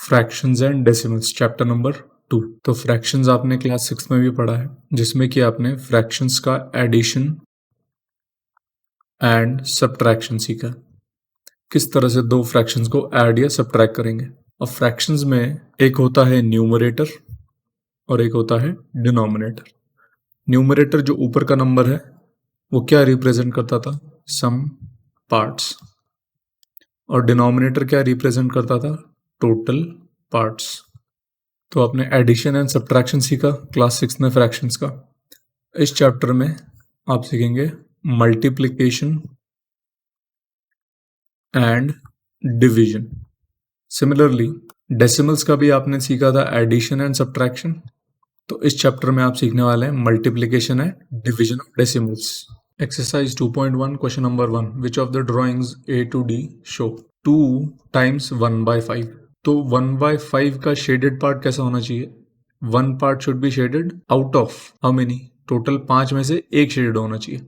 Fractions and decimals chapter number 2। तो fractions आपने class 6 में भी पढ़ा है, जिसमें कि आपने फ्रैक्शंस का एडिशन एंड सब्ट्रैक्शन सीखा। किस तरह से दो फ्रैक्शंस को ऐड या सब्ट्रैक्ट करेंगे। अब फ्रैक्शंस में एक होता है न्यूमरेटर और एक होता है डिनोमिनेटर। न्यूमरेटर जो ऊपर का नंबर है वो क्या रिप्रेजेंट करता था, सम पार्ट्स, और डिनोमिनेटर क्या रिप्रेजेंट करता था, टोटल पार्ट्स। तो आपने एडिशन एंड सब्ट्रैक्शन सीखा क्लास 6 में फ्रैक्शंस का। इस चैप्टर में आप सीखेंगे multiplication and division. Similarly decimals का भी आपने सीखा था एडिशन एंड सब्ट्रैक्शन। तो इस चैप्टर में आप सीखने वाले हैं multiplication and division of decimals. Exercise 2.1 question number 1, which of the drawings A to D show 2 times 1/5। तो 1/5 का शेडेड पार्ट कैसा होना चाहिए, 1 part should be shaded out of how many, total 5 में से एक शेडेड होना चाहिए।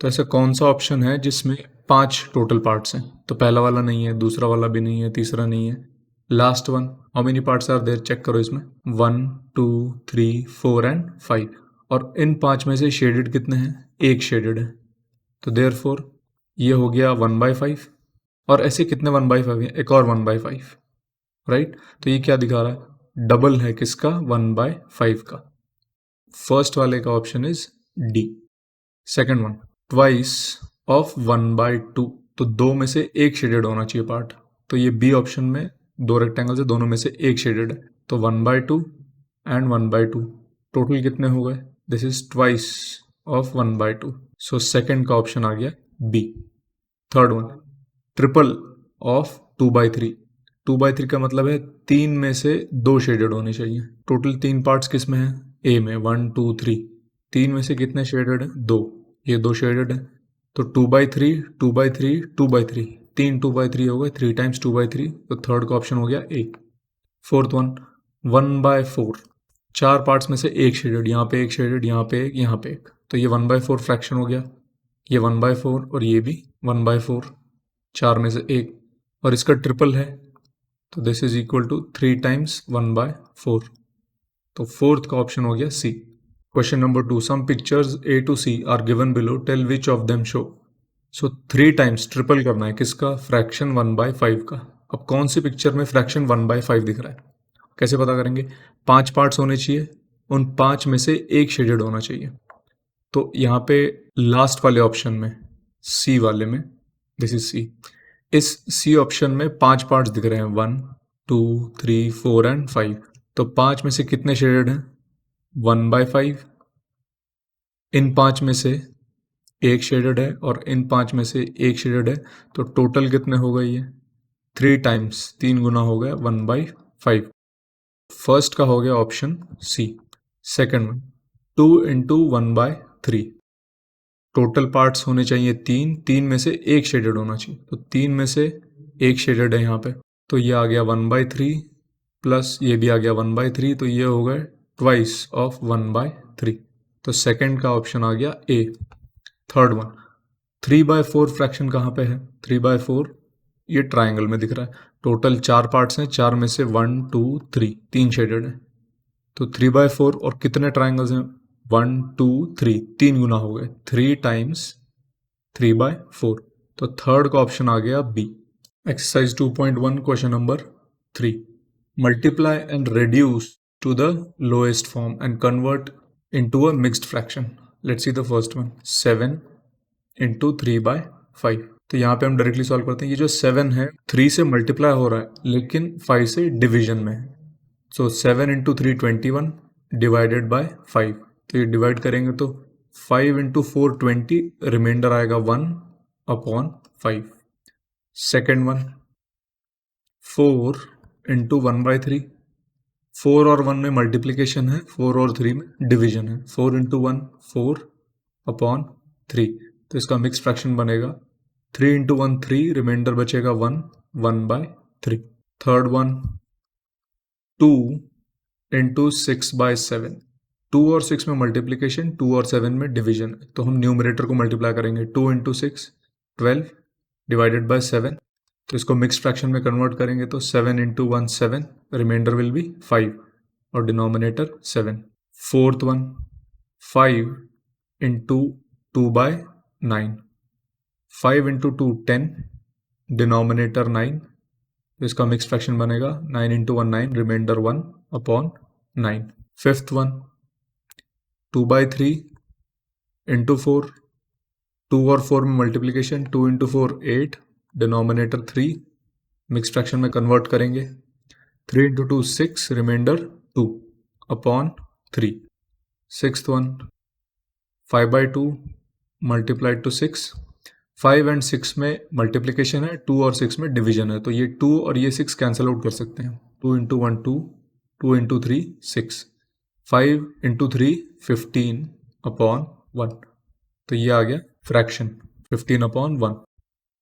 तो ऐसा कौन सा ऑप्शन है जिसमें 5 टोटल पार्ट्स हैं। तो पहला वाला नहीं है, दूसरा वाला भी नहीं है, तीसरा नहीं है, last one. How many parts are there, check करो इसमें 1 2 3 4 एंड 5। और इन 5 में से शेडेड कितने हैं, एक शेडेड है। तो देयरफॉर ये हो गया 1/5। और ऐसे कितने 1/5 हैं, एक और 1/5, राइट। तो ये क्या दिखा रहा है, डबल है किसका, 1/5 का। फर्स्ट वाले का option is D. Second one, twice of 1/2। तो दो में से एक शेडेड होना चाहिए पार्ट। तो ये बी ऑप्शन में दो रेक्टेंगल्स है, दोनों में से एक शेडेड है। तो 1/2 एंड 1/2 टोटल कितने हो गए, this is twice of 1/2। So second का ऑप्शन आ गया B. Third one, triple of 2/3। 2/3 का मतलब है 3 में से 2 शेडेड होने चाहिए। टोटल 3 पार्ट्स किस में है, ए में, 1 2 3। 3 में से कितने शेडेड है, 2, ये 2 शेडेड है। तो 2/3 2/3 2/3, 3 2/3 हो गए, 3 टाइम्स 2/3। तो थर्ड का ऑप्शन हो गया ए। Fourth one, 1/4। 4 पार्ट्स में से एक शेडेड, यहाँ पे एक शेडेड, यहाँ पे एक, यहाँ पे एक। तो ये 1/4 फ्रैक्शन हो गया, ये 1/4 और ये भी 1/4, 4 में से एक। और इसका ट्रिपल है, तो this is equal to 3 times 1/4। तो फोर्थ का ऑप्शन हो गया C. Question number 2, some pictures A to C are given below, tell which of them show. So 3 times triple करना है किसका, फ्रैक्शन 1/5 का। अब कौन सी पिक्चर में फ्रैक्शन 1/5 दिख रहा है, कैसे पता करेंगे, 5 पार्ट्स होने चाहिए, उन 5 में से एक शेडेड होना चाहिए। तो यहाँ पे लास्ट वाले ऑप्शन में, सी वाले में, दिस इज सी, इस सी ऑप्शन में 5 पार्ट्स दिख रहे हैं, 1 2 3 4 एंड 5। तो 5 में से कितने शेडेड हैं, 1/5। इन 5 में से एक शेडेड है और इन 5 में से एक शेडेड है। तो टोटल कितने हो गए, ये 3 टाइम्स, 3 गुना हो गया 1/5। फर्स्ट का हो गया option C. Second one, 2 into 1/3। Total parts होने चाहिए 3, 3 में से एक शेडेड होना चाहिए। तो 3 में से एक शेडेड है यहाँ पे, तो ये आ गया 1/3 प्लस ये भी आ गया 1/3। तो ये हो गए ट्वाइस ऑफ 1/3। तो सेकंड का ऑप्शन आ गया ए। थर्ड वन, 3/4 फ्रैक्शन कहाँ पे है, 3/4 ये ट्राइंगल में दिख रहा है। टोटल 4 पार्ट्स हैं, 4 में से 1 2 3, 3 शेडेड है। तो 3/4 और कितने ट्राइंगल्स हैं, 1 2 3, 3 गुना हो गए, 3 टाइम्स 3/4। तो थर्ड का ऑप्शन आ गया B. Exercise 2.1 question number 3, multiply and reduce to the lowest form and convert into a mixed fraction. Let's see the first one, 7 into 3/5। तो यहाँ पे हम डायरेक्टली सॉल्व करते हैं। ये जो 7 है 3 से मल्टीप्लाई हो रहा है लेकिन 5 से डिवीजन में है। सो 7 इंटू 3 21 डिवाइडेड बाय 5। तो ये डिवाइड करेंगे तो 5 इंटू 4 20, रिमाइंडर आएगा 1/5। Second one, 4 into 1/3। 4 और 1 में मल्टीप्लीकेशन है, 4 और 3 में डिवीजन है। 4 इंटू 1 4/3। तो इसका मिक्स फ्रैक्शन बनेगा 3 इंटू 1 3, रिमाइंडर बचेगा 1/3। Third one, 2 into 6/7। 2 और 6 में मल्टीप्लीकेशन, 2 और 7 में डिवीजन। तो हम न्यूमरेटर को मल्टीप्लाई करेंगे, 2 इंटू 6 12 डिवाइडेड बाय 7। तो इसको मिक्स फ्रैक्शन में कन्वर्ट करेंगे तो 7 इंटू 1 7, रिमाइंडर विल बी 5 और denominator 7. Fourth one 5 into 2 by 9, 5 into 2 10, denominator 9, तो इसका मिक्स फ्रैक्शन बनेगा 9 into 1 9, reminder 1 upon 9. Fifth one 2 by 3 into 4, 2 और 4 में multiplication, 2 into 4 8, denominator 3, mix fraction में कन्वर्ट करेंगे 3 into 2 6, reminder 2 upon 3. Sixth one 5 by 2 multiplied to 6, 5 and 6 में multiplication है, 2 और 6 में डिवीजन है, तो ये 2 और ये 6 कैंसिल आउट कर सकते हैं. 2 इंटू 1 2, 2 इंटू 3 6, 5 इंटू 3 15 अपॉन 1, तो ये आ गया fraction 15 upon 1.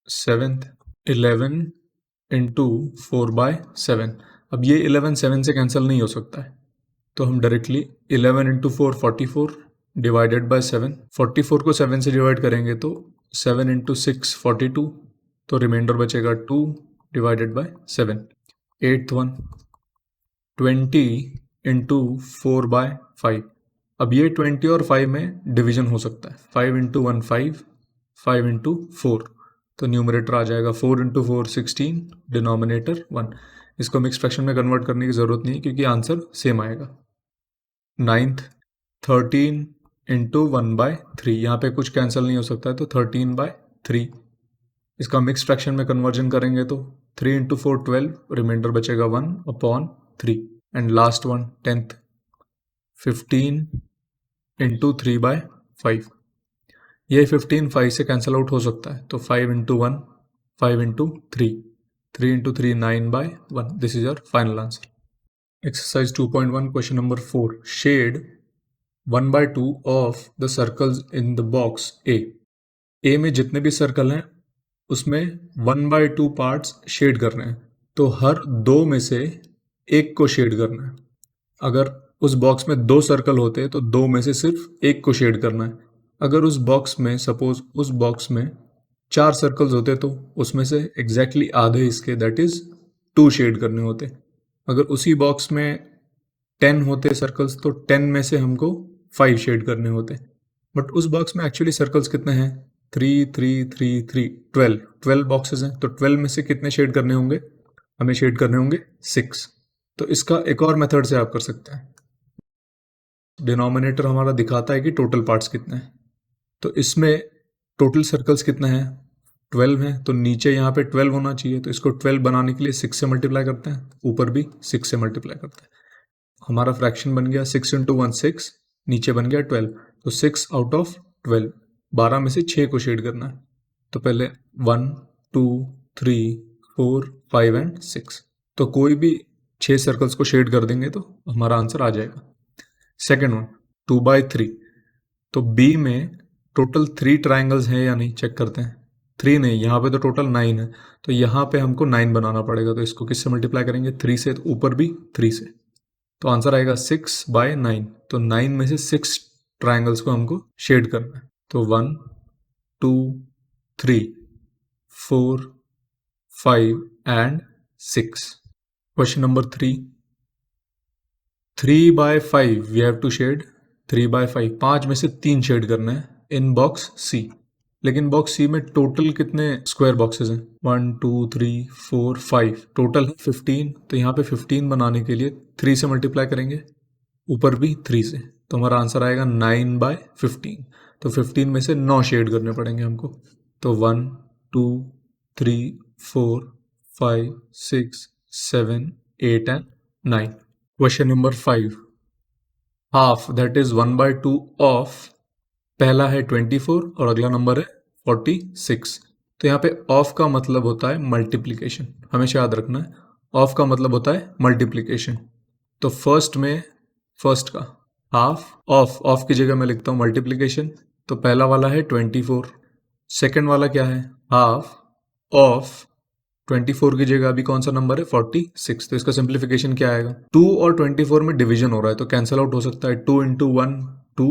Seventh 11 into 4 by 7, अब ये 11 7 से कैंसिल नहीं हो सकता है, तो हम डायरेक्टली 11 इंटू 4 44 डिवाइडेड बाय 7, 44 को 7 से डिवाइड करेंगे तो 7 इंटू 6 42, तो रिमाइंडर बचेगा 2 divided by 7. Eighth one 20 into 4 by 5, अब ये 20 और 5 में डिवीजन हो सकता है, 5 इंटू 1 5, 5 इंटू 4, तो न्यूमरेटर आ जाएगा 4 इंटू 4 16, डिनोमिनेटर 1. इसको मिक्स फ्रैक्शन में कन्वर्ट करने की ज़रूरत नहीं क्योंकि आंसर सेम आएगा. नाइन्थ 13 इंटू 1 बाय 3, यहाँ पे कुछ कैंसिल नहीं हो सकता है, तो 13 बाय 3. इसका मिक्स फ्रैक्शन में कन्वर्जन करेंगे तो 3 इंटू 4 12, रिमाइंडर बचेगा 1 upon 3. And last one 10th 15 into 3 by 5, ये 15 5 से कैंसिल आउट हो सकता है, तो 5 into 1 5 into 3, 3 into 3 9 by 1. This is your final answer. Exercise 2.1 question number 4. Shade 1 by 2 of the circles in the box A. A में जितने भी circle हैं उसमें 1 by 2 पार्ट्स शेड करने हैं, तो हर दो में से एक को शेड करना है. अगर उस बॉक्स में 2 सर्कल होते हैं तो 2 में से सिर्फ एक को शेड करना है. अगर उस बॉक्स में सपोज उस बॉक्स में 4 सर्कल्स होते तो उसमें से एग्जैक्टली आधे इसके दैट इज 2 शेड करने होते. अगर उसी बॉक्स में 10 होते सर्कल्स तो 10 में से हमको 5 शेड करने होते. बट उस बॉक्स में एक्चुअली सर्कल्स कितने हैं, 3 3 3 3 12 बॉक्सेस हैं, तो 12 में से कितने शेड करने होंगे, हमें शेड करने होंगे 6. तो इसका एक और मेथड से आप कर सकते हैं. डिनोमिनेटर हमारा दिखाता है कि टोटल पार्ट्स कितने हैं, तो इसमें टोटल सर्कल्स कितने हैं 12 हैं, तो नीचे यहाँ पे 12 होना चाहिए, तो इसको 12 बनाने के लिए 6 से मल्टीप्लाई करते हैं, ऊपर भी 6 से मल्टीप्लाई करते हैं. हमारा फ्रैक्शन बन गया 6 इंटू 1 6, नीचे बन गया 12, तो 6 आउट ऑफ 12, 12 में से 6 को शेड करना है, तो पहले 1 2 3 4 5 एंड 6, तो कोई भी 6 सर्कल्स को शेड कर देंगे तो हमारा आंसर आ जाएगा. सेकेंड वन 2 बाई 3, तो बी में टोटल 3 ट्राइंगल्स हैं या नहीं चेक करते हैं. 3 नहीं, यहाँ पे तो टोटल 9 है, तो यहाँ पे हमको 9 बनाना पड़ेगा, तो इसको किससे मल्टीप्लाई करेंगे 3 से, तो ऊपर भी 3 से, तो आंसर आएगा 6 बाय 9. तो 9 में से 6 ट्राइंगल्स को हमको शेड करना है, तो 1 2 3 4 5 and 6. Question number 3, 3 by 5 we have to shade 3 by 5, 5 में से 3 शेड करना है इन बॉक्स सी. लेकिन बॉक्स सी में टोटल कितने स्क्वायर बॉक्सेस हैं, 1 2 3 4 5, टोटल है 15, तो यहाँ पे 15 बनाने के लिए 3 से मल्टीप्लाई करेंगे, ऊपर भी 3 से, तो हमारा आंसर आएगा 9 बाय 15. तो 15 में से 9 शेड करने पड़ेंगे हमको, तो 1 2 3 4 5 6 7 8 and 9. Question number 5, half that is 1 by 2 of, पहला है 24 और अगला नंबर है 46. तो यहाँ पे ऑफ का मतलब होता है मल्टीप्लिकेशन, हमेशा याद रखना है, ऑफ का मतलब होता है मल्टीप्लिकेशन. तो फर्स्ट में फर्स्ट का हाफ, ऑफ की जगह मैं लिखता हूँ मल्टीप्लिकेशन, तो पहला वाला है 24, सेकेंड वाला क्या है हाफ ऑफ 24 की जगह अभी कौन सा नंबर है 46, तो इसका सिंप्लीफिकेशन क्या आएगा, 2 और 24 में डिवीजन हो रहा है तो कैंसिल आउट हो सकता है, 2 इंटू 1 2,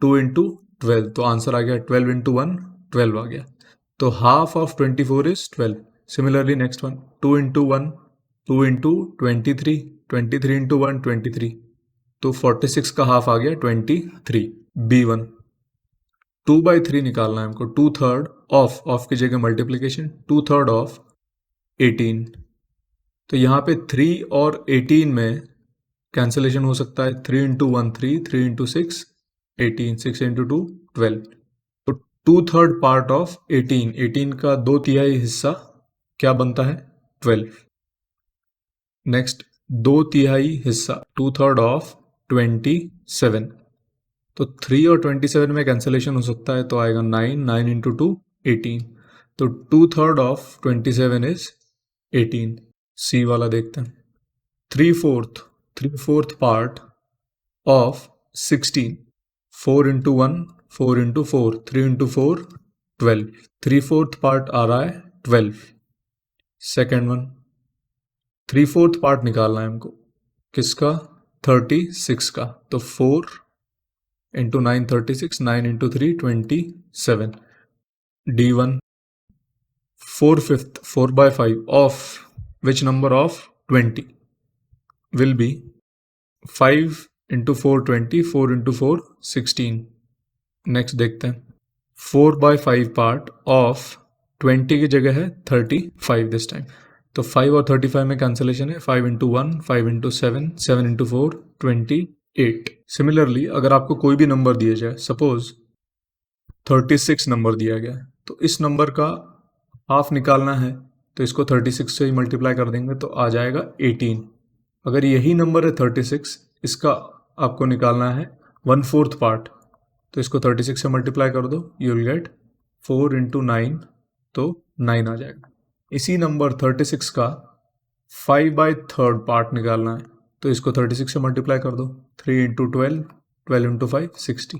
2 इंटू 12, तो आंसर आ गया 12 इंटू 1 12 आ गया. तो half of 24 is 12, similarly next one 2 into 1 2 into 23 23 into 1 23 तो 46 का हाफ आ गया 23 B1 2/3 निकालना है हमको 2/3 ऑफ की जगह मल्टीप्लीकेशन 2/3 ऑफ 18 तो यहाँ पे 3 और 18 में कैंसिलेशन हो सकता है 3 इंटू 1 3 3 इंटू 6 18 6 इंटू 2 12 तो 2/3 पार्ट ऑफ 18 का 2/3 हिस्सा क्या बनता है 12 नेक्स्ट 2/3 हिस्सा 2/3 ऑफ 27 तो 3 और 27 में कैंसिलेशन हो सकता है तो आएगा 9 9 इंटू 2 18 तो 2/3 ऑफ 27 इज 18 सी वाला देखते हैं 3/4 part of 16 4 into 1 4 into 4 3 into 4 12 3/4 part आ रहा है 12 सेकेंड वन 3/4 पार्ट निकालना है हमको किसका 36 का तो 4 into 9 36 9 into 3 27 D1 4/5 4/5 of which number of 20 will be 5 into 4 20 4 into 4 16 next देखते हैं 4/5 पार्ट ऑफ 20 की जगह है 35 दिस टाइम तो 5 और 35 में कैंसिलेशन है 5 इंटू 1 5 इंटू 7 7 इंटू 4 28 सिमिलरली अगर आपको कोई भी नंबर दिया जाए सपोज 36 नंबर दिया गया है तो इस नंबर का हाफ निकालना है तो इसको 36 से ही मल्टीप्लाई कर देंगे तो आ जाएगा 18 अगर यही नंबर है 36 इसका आपको निकालना है 1/4 पार्ट तो इसको 36 से मल्टीप्लाई कर दो यू विल गेट 4 इंटू 9 तो 9 आ जाएगा इसी नंबर 36 का 5/3 पार्ट निकालना है तो इसको 36 से मल्टीप्लाई कर दो 3 इंटू 12 12 इंटू 5 60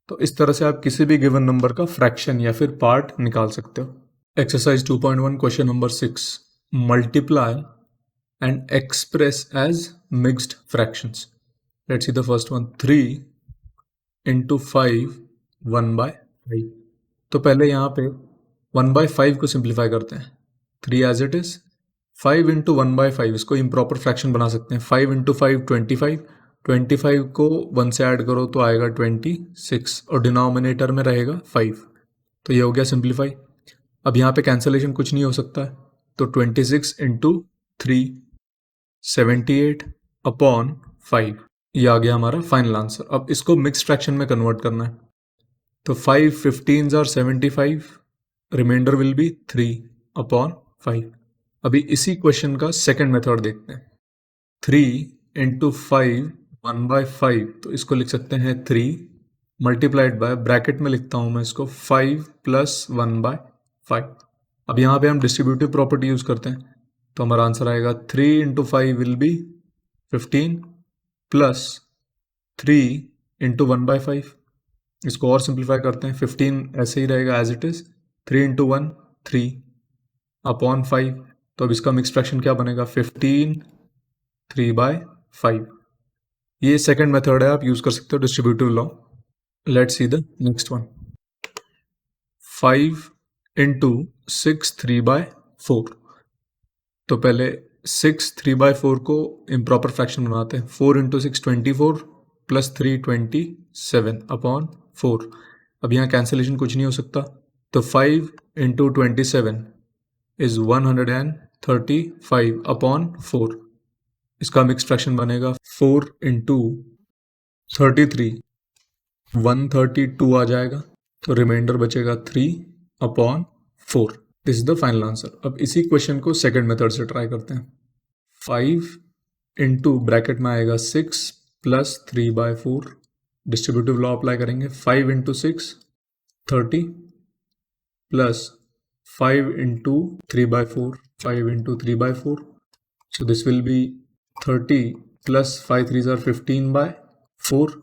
तो इस तरह से आप किसी भी गिवन नंबर का फ्रैक्शन या फिर पार्ट निकाल सकते हो exercise 2.1 question number 6 multiply and express as mixed fractions let's see the first one 3 into 5 1/5 तो पहले यहाँ पे 1/5 को सिंप्लीफाई करते हैं 3 एज इट इज 5 इंटू 1/5 इसको इम्प्रॉपर फ्रैक्शन बना सकते हैं 5 इंटू 5 25 को 1 से ऐड करो तो आएगा 26 और डिनोमिनेटर में रहेगा 5 तो ये हो गया सिंप्लीफाई अब यहाँ पे कैंसिलेशन कुछ नहीं हो सकता है तो 26 इंटू 3 78 अपॉन 5 ये आ गया हमारा फाइनल आंसर अब इसको मिक्स फ्रैक्शन में कन्वर्ट करना है तो 5 15s are 75 reminder will be 3 upon 5 अभी इसी क्वेश्चन का सेकंड मेथड देखते हैं 3 इंटू 5 1/5 तो इसको लिख सकते हैं 3 मल्टीप्लाइड बाय ब्रैकेट में लिखता हूं मैं इसको 5 प्लस 1/5 अब यहाँ पे हम डिस्ट्रीब्यूटिव प्रॉपर्टी यूज करते हैं तो हमारा आंसर आएगा 3 into 5 will be 15 plus 3 into 1/5 इसको और सिंप्लीफाई करते हैं 15 ऐसे ही रहेगा as it is 3 into 1 3 upon 5 तो अब इसका मिक्स फ्रैक्शन क्या बनेगा 15 3/5 ये सेकंड मेथड है आप यूज कर सकते हो distributive law let's see the next one 5 into 6 3/4 तो पहले 6 3/4 को इम्प्रॉपर फ्रैक्शन बनाते हैं 4 इंटू 6 24 प्लस 3 27 अपॉन 4 अब यहाँ कैंसिलेशन कुछ नहीं हो सकता तो 5 इंटू 27 इज 135 अपॉन 4 इसका मिक्स फ्रैक्शन बनेगा 4 इंटू 33 132 आ जाएगा तो रिमाइंडर बचेगा 3 upon 4 this is the final answer अब इसी क्वेश्चन को सेकंड मेथड से ट्राई करते हैं 5 इंटू ब्रैकेट में आएगा 6 प्लस 3/4 डिस्ट्रीब्यूटिव लॉ अप्लाई करेंगे 5 into 6 30 plus 5 into 3/4 5 into 3/4 so this will be 30 plus 5 3s are 15/4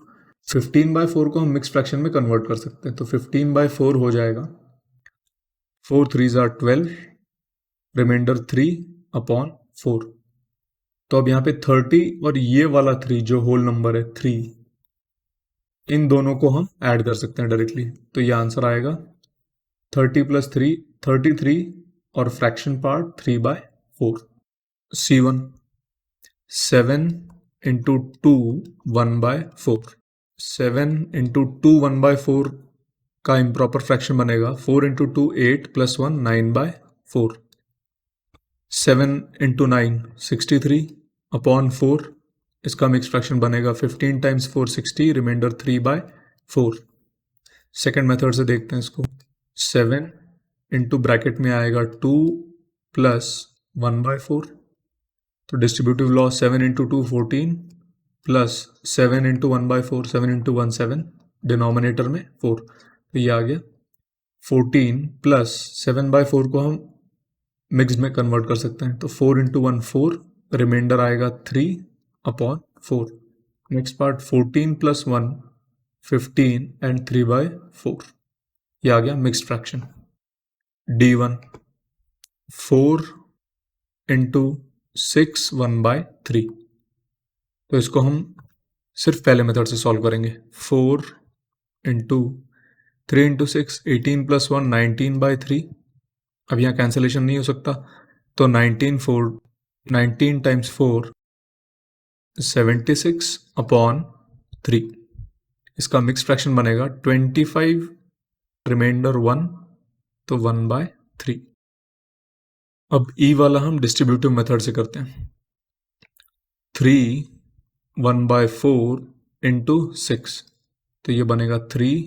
15/4 को हम मिक्स फ्रैक्शन में कन्वर्ट कर सकते हैं तो 15/4 हो जाएगा 4 3s are 12 रिमाइंडर 3 अपॉन 4 तो अब यहाँ पे 30 और ये वाला 3 जो होल नंबर है 3 इन दोनों को हम ऐड कर सकते हैं डायरेक्टली तो ये आंसर आएगा 30 प्लस 3 33 और fraction part 3/4। C1 7 into 2 1/4। 7 into 2 1/4 का इम्प्रॉपर फ्रैक्शन बनेगा 4 इंटू 2 8 प्लस 1 9/4। 7 इंटू 9 63 अपॉन 4, इसका मिक्स फ्रैक्शन बनेगा 15 टाइम्स 4 60, रिमाइंडर 3/4। सेकेंड मेथड से देखते हैं इसको। 7 इंटू ब्रैकेट में आएगा 2 प्लस 1/4, तो distributive law 7 into 2 14 plus 7 into 1/4, 7 into 1 7, denominator में 4, तो ये आ गया 14 प्लस 7/4 को हम मिक्स में कन्वर्ट कर सकते हैं, तो 4 इंटू 1 4, रिमाइंडर आएगा 3 upon 4। Next part 14 plus 1 15 and 3/4, ये आ गया मिक्स्ड फ्रैक्शन। D1 4 इंटू 6 1/3, तो इसको हम सिर्फ पहले मेथड से सॉल्व करेंगे। 4 इंटू 3 इंटू 6 18 प्लस 1 19/3, अब यहाँ कैंसिलेशन नहीं हो सकता, तो 19 टाइम्स 4 76 अपॉन 3, इसका मिक्स फ्रैक्शन बनेगा 25, रिमाइंडर 1, तो 1/3। अब ई वाला हम डिस्ट्रीब्यूटिव मेथड से करते हैं। 3 1/4 इंटू 6, तो ये बनेगा 3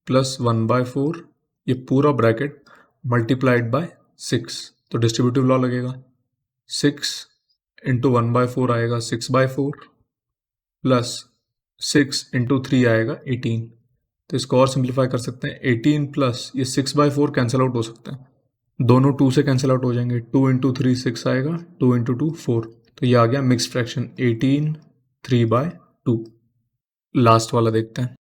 प्लस 1/4, ये पूरा ब्रैकेट मल्टीप्लाइड बाय 6, तो डिस्ट्रीब्यूटिव लॉ लगेगा। 6 इंटू 1/4 आएगा 6/4 प्लस 6 इंटू 3 आएगा 18, तो इसको और सिंप्लीफाई कर सकते हैं। 18 प्लस ये 6/4 कैंसिल आउट हो सकते हैं, दोनों 2 से कैंसिल आउट हो जाएंगे। 2 इंटू 3 6 आएगा, 2 इंटू 2 4, तो ये आ गया मिक्स फ्रैक्शन 18 3/2। लास्ट वाला देखते हैं।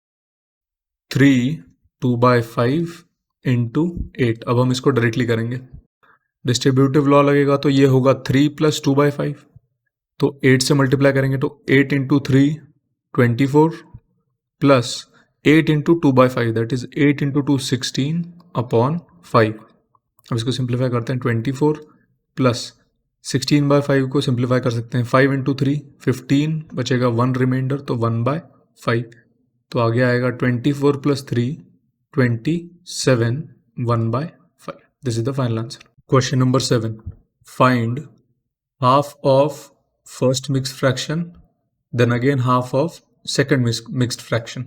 3 2/5 इंटू 8, अब हम इसको डायरेक्टली करेंगे। डिस्ट्रीब्यूटिव लॉ लगेगा, तो ये होगा 3 प्लस 2/5, तो 8 से मल्टीप्लाई करेंगे तो 8 into 3 24 plus 8 into 2/5, that is 8 into 2 16 upon 5। अब इसको सिंप्लीफाई करते हैं। 24 प्लस 16/5 को सिंप्लीफाई कर सकते हैं। 5 इंटू 3 15, बचेगा 1 रिमाइंडर, तो 1/5, तो आगे आएगा 24 plus 3 27 1/5। This is the final answer. Question number 7, find half of first mixed fraction then again half of second mixed fraction.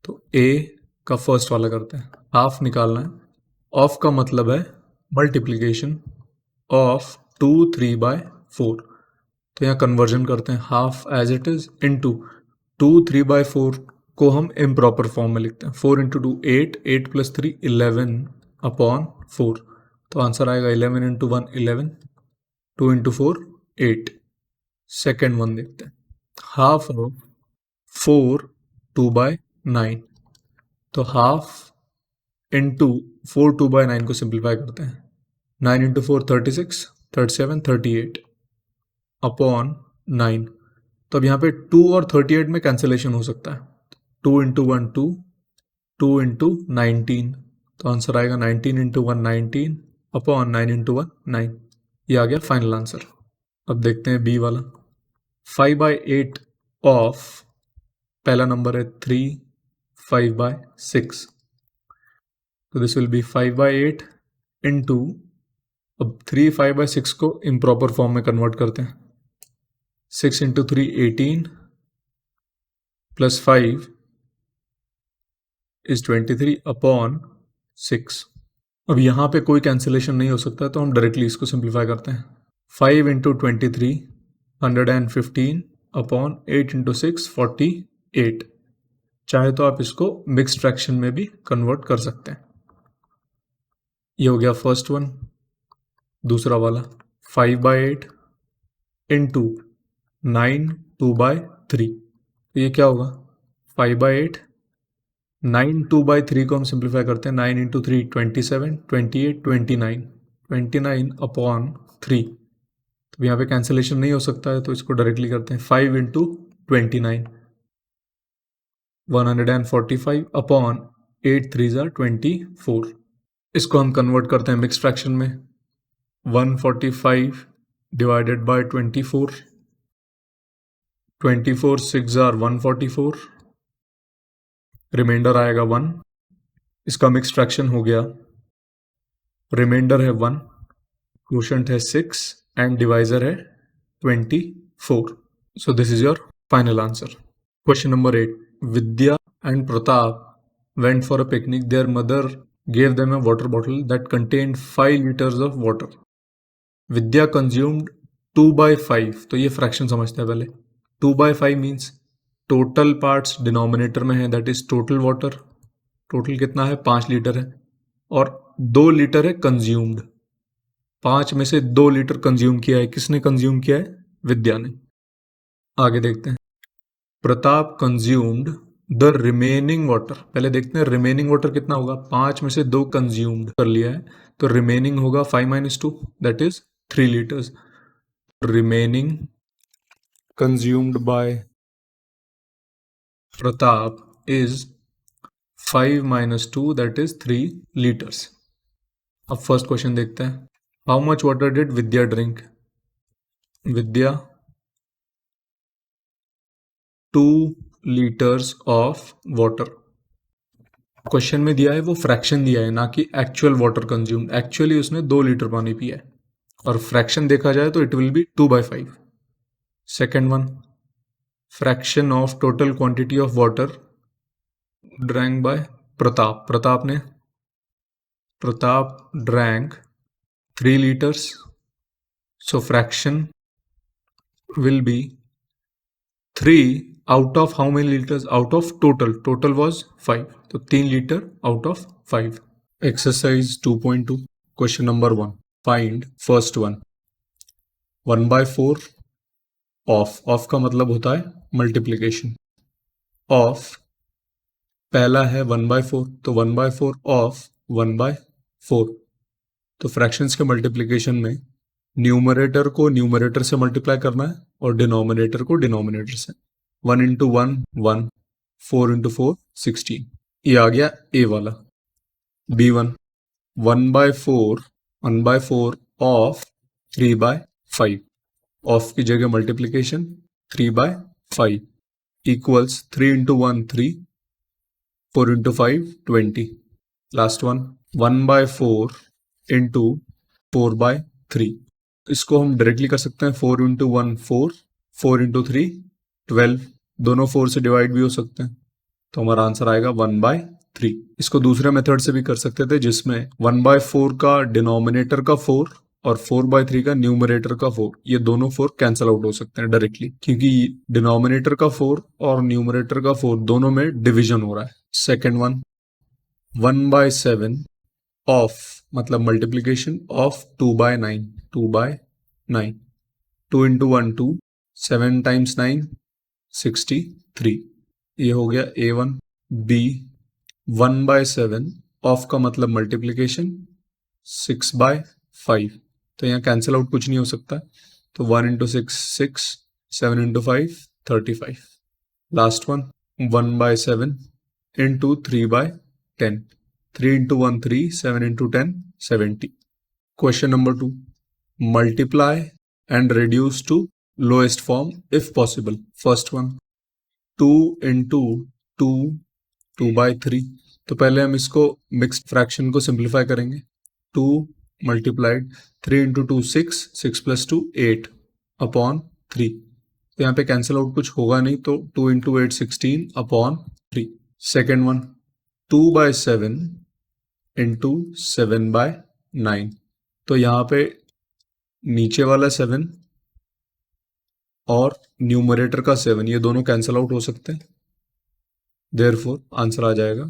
तो ए का फर्स्ट वाला करते हैं, हाफ निकालना है। ऑफ का मतलब है मल्टीप्लीकेशन ऑफ 2 3/4, तो यहाँ कन्वर्जन करते हैं half as it is into 2 3/4 को हम इम्प्रॉपर फॉर्म में लिखते हैं। 4 इंटू 2 8, 8 प्लस 3 11 अपॉन 4, तो आंसर आएगा 11 इंटू 1 11, 2 इंटू 4 8। सेकेंड वन देखते हैं, हाफ ऑफ 4 2/9, तो हाफ इंटू 4 2/9 को सिंप्लीफाई करते हैं। 9 इंटू 4 36, 37 38 अपॉन 9, तो अब यहाँ पे 2 और 38 में कैंसिलेशन हो सकता है। 2 इंटू 1 2, 2 इंटू 19, तो आंसर आएगा 19 इंटू 1 19 अपॉन 9 इंटू 1 9, ये आ गया फाइनल आंसर। अब देखते हैं बी वाला। 5/8 ऑफ, पहला नंबर है 3 5/6, तो दिस विल बी 5/8 इंटू, अब 3 5/6 को इम्प्रॉपर फॉर्म में कन्वर्ट करते हैं। 6 इंटू 3 18 प्लस 5 इज 23 अपॉन 6। अब यहाँ पे कोई कैंसिलेशन नहीं हो सकता, तो हम डायरेक्टली इसको सिंप्लीफाई करते हैं। 5 इंटू 23 115 अपॉन 8 इंटू 6 48, चाहे तो आप इसको मिक्स्ड फ्रैक्शन में भी कन्वर्ट कर सकते हैं। ये हो गया फर्स्ट वन। दूसरा वाला 5/8 इंटू 9 2/3, तो ये क्या होगा 5/8, 9 2/3 को हम सिंप्लीफाई करते हैं। 9 इंटू 3 27 28 29 अपॉन 3, तो यहाँ पे कैंसिलेशन नहीं हो सकता है, तो इसको डायरेक्टली करते हैं। 5 इंटू 29 145 अपॉन 8 3 24, इसको हम कन्वर्ट करते हैं मिक्स फ्रैक्शन में। 145 divided by 24. 24 6 are 144. रिमाइंडर आएगा 1. इसका मिक्स फ्रैक्शन हो गया. रिमाइंडर है 1, क्वोशंट है 6 एंड डिवाइजर है 24. सो this is your final answer. Question number 8. Vidya and Pratap went for a picnic. Their mother gave them a water bottle that contained 5 liters of water. Vidya consumed 2 by 5. तो ये fraction समझते हैं पहले. 2 by 5 means total parts denominator में है, that is total water. Total कितना है? 5 litre है. और 2 लीटर है कंज्यूम्ड. 5 में से 2 लीटर कंज्यूम किया है. किसने कंज्यूम किया है? विद्या ने. आगे देखते हैं. Pratap consumed the remaining water. पहले देखते हैं रिमेनिंग वाटर कितना होगा. 5 में से 2 कंज्यूम्ड कर लिया है, तो रिमेनिंग होगा 5 - 2, that is 3 litres. Remaining consumed by Pratap is 5 - 2, that is 3 litres. अब फर्स्ट क्वेश्चन देखते हैं. How much water did Vidya drink? Vidya 2 litres of water. Question में दिया है वो फ्रैक्शन दिया है, ना कि एक्चुअल वाटर कंज्यूम. एक्चुअली उसने 2 लीटर पानी पिया है, और फ्रैक्शन देखा जाए तो it will be 2/5. Second one, fraction of total quantity of water drank by Pratap. Pratap drank 3 liters. So fraction will be 3 out of how many liters? Out of total. Total was 5. So 3 liter out of 5. Exercise 2.2. Question number 1. Find first one. 1/4 of. Of का मतलब होता है multiplication. Of पहला है 1/4, तो 1/4 of 1/4. तो fractions के multiplication में न्यूमरेटर को न्यूमरेटर से मल्टीप्लाई करना है और डिनोमिनेटर को डिनोमिनेटर से. 1 × 1 1, 4 × 4 16. ये आ गया ए वाला. B1 1/4 of 3/5. ऑफ की जगह मल्टीप्लीकेशन 3/5 इक्वल्स 3 × 1 3, 4 × 5 20. Last one 1/4 × 4/3. इसको हम डायरेक्टली कर सकते हैं. 4 × 1 4, 4 × 3 12. दोनों 4 से डिवाइड भी हो सकते हैं, तो हमारा आंसर आएगा 1/3. इसको दूसरे मेथड से भी कर सकते थे, जिसमें 1/4 का डिनोमिनेटर का 4 और 4/3 का न्यूमरेटर का 4, ये दोनों 4 कैंसिल आउट हो सकते हैं डायरेक्टली, क्योंकि डिनोमिनेटर का 4 और न्यूमरेटर का 4 दोनों में डिवीजन हो रहा है. सेकेंड वन 1/7 ऑफ मतलब मल्टीप्लीकेशन ऑफ 2/9. 2/9. 2 × 1 2, 7 × 9 63. ये हो गया A1. B 1/7 ऑफ का मतलब मल्टीप्लीकेशन 6/5. तो यहाँ कैंसिल आउट कुछ नहीं हो सकता, तो 1 × 6 6, 7 × 5 35. Last one 1/7 × 3/10. 3 × 1 3, 7 × 10 70. Question number 2. Multiply and reduce to lowest form if possible. First one 2 × 2 2/3. तो पहले हम इसको मिक्स्ड फ्रैक्शन को सिंप्लीफाई करेंगे. 2 मल्टीप्लाइड 3 × 2 6, 6 + 2 8 अपॉन 3. तो यहाँ पे कैंसिल आउट कुछ होगा नहीं, तो 2 × 8 16 अपॉन 3. Second one 2/7 × 7/9. तो यहाँ पे नीचे वाला 7 और न्यूमरेटर का 7, ये दोनों कैंसिल आउट हो सकते हैं. देयरफॉर आंसर आ जाएगा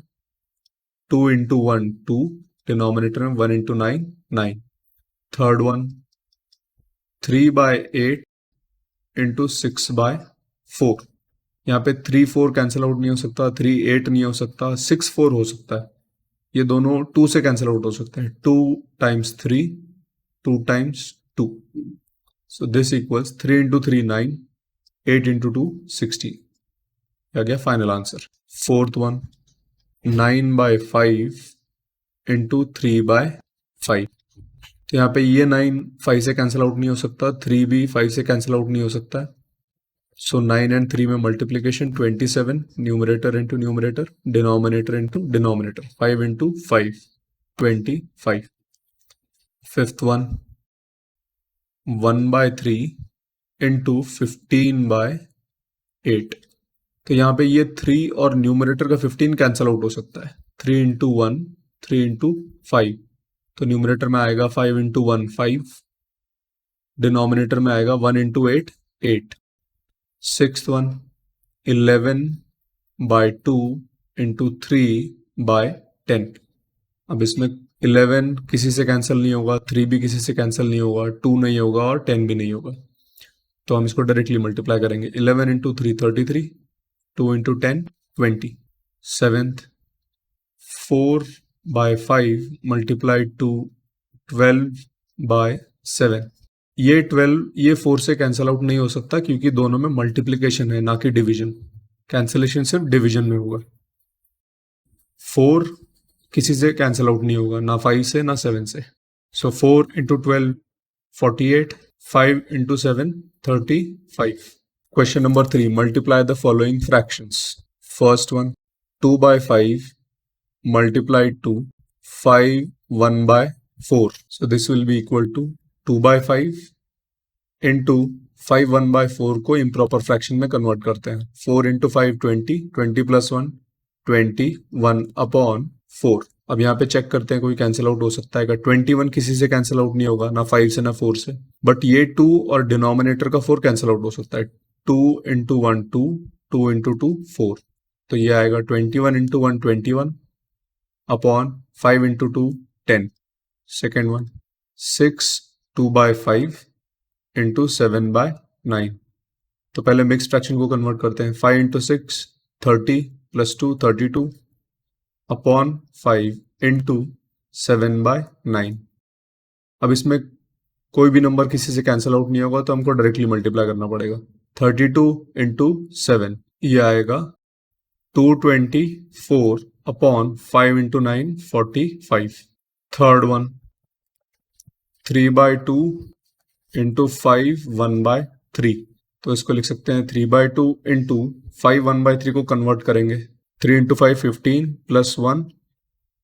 2 × 1 2, डिनोमिनेटर में 1 × 9 9. Third one 3/8 × 6/4. यहाँ पे 3 4 कैंसिल आउट नहीं हो सकता, 3 8 नहीं हो सकता, 6 4 हो सकता है. ये दोनों 2 से कैंसिल आउट हो सकते हैं. 2 × 3, 2 × 2. So this equals 3 × 3 9, 8 × 2 16. आ गया फाइनल आंसर. Fourth one 9/5 × 3/5. तो यहाँ पे ये 9 5 से कैंसिल आउट नहीं हो सकता, 3 भी 5 से कैंसिल आउट नहीं हो सकता है। सो 9 एंड 3 में multiplication 27, numerator into numerator, denominator into denominator, 5 into 5 25। Fifth one 1/3 into 15/8। तो यहाँ पे ये 3 और न्यूमरेटर का 15 कैंसिल आउट हो सकता है। 3 इंटू 1 3 इंटू 5, तो न्यूमरेटर में आएगा 5 इंटू 1 5, डिनोमिनेटर में आएगा 1 इंटू 8 8। Sixth one 11/2 into 3/10। अब इसमें 11 किसी से कैंसिल नहीं होगा, 3 भी किसी से कैंसिल नहीं होगा, 2 नहीं होगा और 10 भी नहीं होगा, तो हम इसको डायरेक्टली मल्टीप्लाई करेंगे। 11 into 3 33, 2 into 10 20। Seventh 4/5 multiplied to 12/7। ये 12 ये 4 से कैंसिल आउट नहीं हो सकता क्योंकि दोनों में मल्टीप्लिकेशन है ना कि डिवीजन। कैंसिलेशन सिर्फ डिवीजन में होगा। 4 किसी से कैंसिल आउट नहीं होगा, ना 5 से ना 7 से। सो 4 into 12 48, 5 into 7 35। Question number 3. Multiply the following fractions. First one, 2/5 multiplied to 5 1/4. So this will be equal to 2/5 into 5 1/4 को improper fraction में convert करते हैं। 4 into 5 20, 20 plus 1 21 upon 4। अब यहाँ पे चेक करते हैं कोई कैंसिल आउट हो सकता है क्या। 21 किसी से कैंसिल आउट नहीं होगा, ना 5 से ना 4 से, बट ये 2 और डिनोमिनेटर का 4 कैंसिल आउट हो सकता है। 2 इंटू 1 2, 2 इंटू 2 4, तो ये आएगा 21 into 1 21 upon 5 into 2 10। Second one 6 2/5 into 7/9। तो पहले मिक्स फ्रैक्शन को कन्वर्ट करते हैं। 5 इंटू 6 30 प्लस 2 32 अपॉन 5 इंटू 7/9। अब इसमें कोई भी नंबर किसी से कैंसिल आउट नहीं होगा, तो हमको डायरेक्टली मल्टीप्लाई करना पड़ेगा। 32 इंटू 7, ये आएगा 224 upon 5 into 9 45। Third one 3/2 into 5 1/3, तो इसको लिख सकते हैं 3/2 इंटू 5 1/3 को कन्वर्ट करेंगे। 3 इंटू 5 15 प्लस 1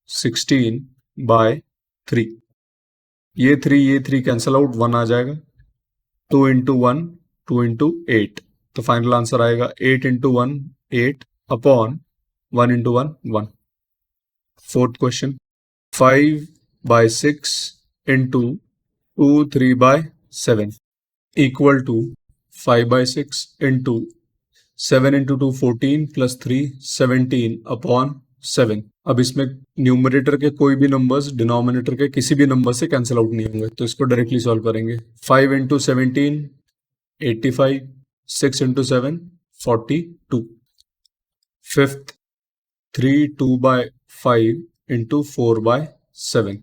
16/3। ये 3 कैंसिल आउट, 1 आ जाएगा। 2 इंटू 1 2 इंटू 8, तो फाइनल आंसर आएगा 8 into 1 8 upon 1 into 1 1। Fourth question 5/6 into 2 3/7 equal to 5/6 into 7 into 2 14 plus 3 17 upon 7। अब इसमें न्यूमरेटर के कोई भी नंबर्स डिनोमिनेटर के किसी भी नंबर से कैंसिल आउट नहीं होंगे, तो इसको डायरेक्टली सॉल्व करेंगे। 5 into 17 85, 6 into 7 42। Fifth 3 2/5 into 4/7।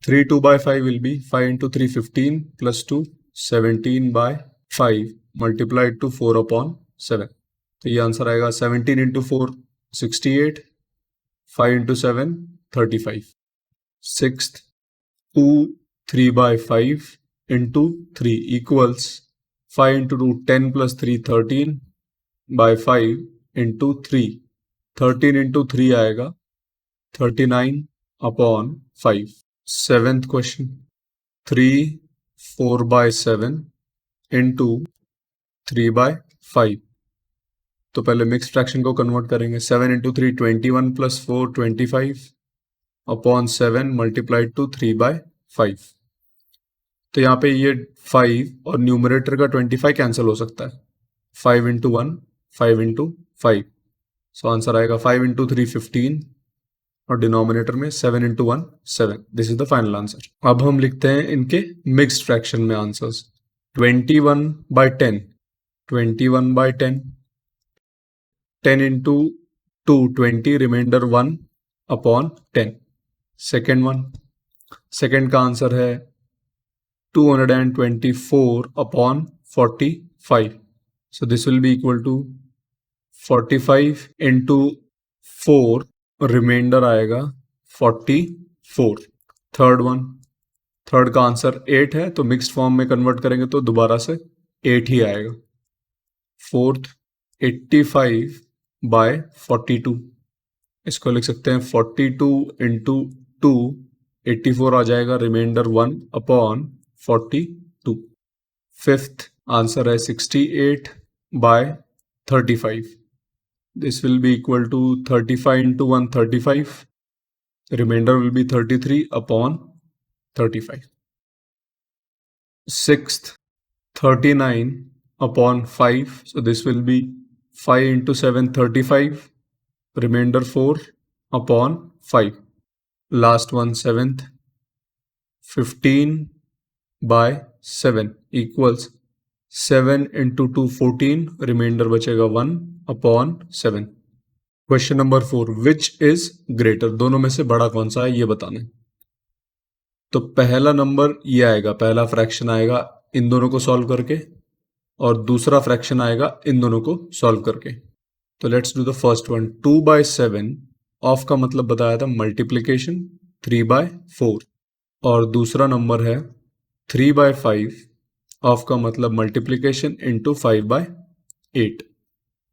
3 2/5 will be 5 into 3 15 plus 2 17/5 multiplied to 4 upon 7। तो ये आंसर आएगा 17 into 4 68, 5 into 7 35। Sixth 2 3/5 into 3 equals 5 into 2 10 plus 3 13/5 into 3, 13 into 3 आएगा 39 अपॉन 5। सेवेंथ क्वेश्चन 3 4/7 इंटू 3/5, तो पहले मिक्स फ्रैक्शन को कन्वर्ट करेंगे। 7 into 3 21 plus 4 25 upon 7 multiplied to 3/5। तो यहाँ पे ये 5 और न्यूमरेटर का 25 कैंसिल हो सकता है। 5 इंटू 1 5 इंटू 5, सो आंसर आएगा 5 इंटू 3 15 और डिनोमिनेटर में 7 into 1 7। This is the final answer. अब हम लिखते हैं इनके मिक्स्ड फ्रैक्शन में answers. 21/10 21/10, 10 into 2 20, reminder 1 upon 10। Second one, second का आंसर है 224 upon 45, so this will be equal to 45 into 4, reminder आएगा 44। थर्ड वन थर्ड का आंसर 8 है, तो मिक्स्ड फॉर्म में कन्वर्ट करेंगे तो दोबारा से 8 ही आएगा। फोर्थ 85 बाय 42, इसको लिख सकते हैं 42 इंटू 2, 84 आ जाएगा, रिमाइंडर 1 अपॉन 42। फिफ्थ आंसर है 68 by 35, this will be equal to 35 into 1 35, reminder will be 33 upon 35। Sixth, 39 upon 5. So this will be 5 into 7, 35. Remainder 4 upon 5. Last one, seventh, 15 by 7 equals 7 into 2, 14. Remainder बचेगा 1 upon 7. Question number 4, which is greater, दोनों में से बड़ा कौन सा है ये बताना है। तो पहला नंबर ये आएगा, पहला फ्रैक्शन आएगा इन दोनों को सॉल्व करके, और दूसरा फ्रैक्शन आएगा इन दोनों को सॉल्व करके। तो let's do the first one. 2/7 of का मतलब बताया था मल्टीप्लीकेशन 3/4, और दूसरा नंबर है 3/5 ऑफ का मतलब मल्टीप्लीकेशन इंटू 5/8।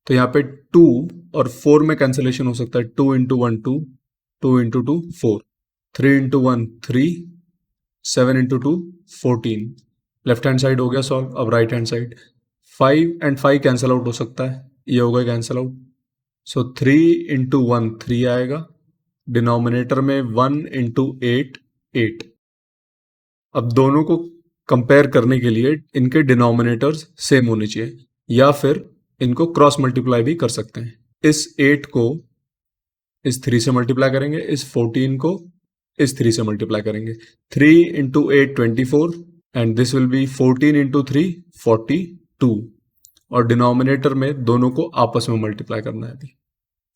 तो यहाँ पे 2 और 4 में कैंसिलेशन हो सकता है, 2 into 1 2, 2 into 2 4, 3 into 1 3, 7 into 2 14। Left hand side हो गया सॉल्व। अब right hand side 5 and 5 cancel out हो सकता है, ये होगा कैंसिल आउट। सो 3 इंटू 1 3 आएगा, डिनोमिनेटर में 1 इंटू 8 8। अब दोनों को कंपेयर करने के लिए इनके डिनोमिनेटर्स सेम होने चाहिए, या फिर इनको क्रॉस मल्टीप्लाई भी कर सकते हैं। इस 8 को इस 3 से मल्टीप्लाई करेंगे, इस 14 को इस 3 से मल्टीप्लाई करेंगे। 3 into 8 24, and this will B 14 into 3 42, और डिनोमिनेटर में दोनों को आपस में मल्टीप्लाई करना है अभी।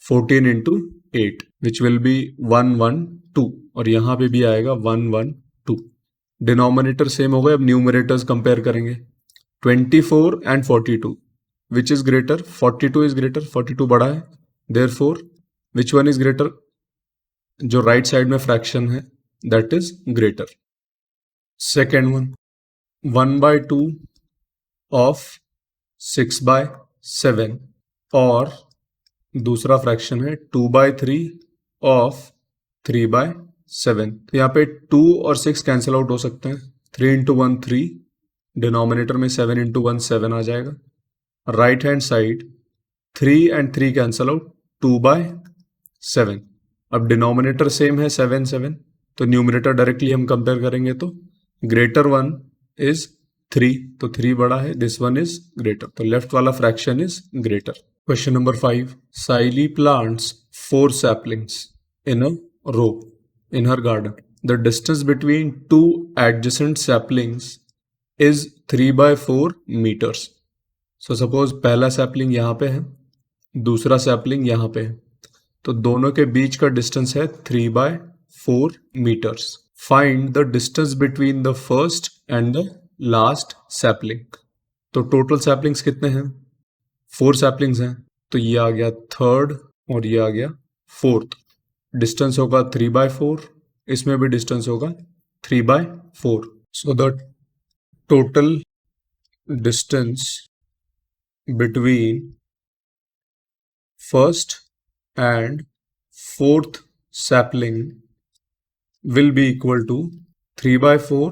14 इंटू 8 विच विल बी 112, और यहां पे भी आएगा 112। डिनोमिनेटर सेम हो गए, अब न्यूमरेटर्स कंपेयर करेंगे। 24 and 42, which is greater? 42 is greater, 42 बड़ा है, therefore which one is greater? जो राइट साइड में फ्रैक्शन है that is greater. Second one, 1/2 of 6/7, और दूसरा फ्रैक्शन है 2/3 ऑफ 3/7। तो यहाँ पे 2 और 6 कैंसिल आउट हो सकते हैं, 3 इंटू 1 3, डिनोमिनेटर में 7 इंटू 1 7 आ जाएगा। Right hand side 3 and 3 cancel out, 2/7। अब डिनोमिनेटर सेम है 7 7, तो न्यूमरेटर डायरेक्टली हम कंपेयर करेंगे तो ग्रेटर वन इज 3, तो 3 बड़ा है, दिस वन इज ग्रेटर, तो लेफ्ट वाला fraction is greater. Question number 5, Saili plants 4 saplings in a row in her garden. The distance between 2 adjacent saplings is 3/4 meters. So suppose पहला sapling यहाँ पे है, दूसरा सैपलिंग यहाँ पे है, तो दोनों के बीच का डिस्टेंस है 3/4 meters. Find the distance between the first and the last sapling. तो टोटल सैपलिंग्स कितने हैं? 4 सैपलिंग्स हैं, तो ये आ गया थर्ड और ये आ गया फोर्थ। डिस्टेंस होगा 3/4, इसमें भी डिस्टेंस होगा 3/4। So the total distance between first and fourth sapling will be equal to 3/4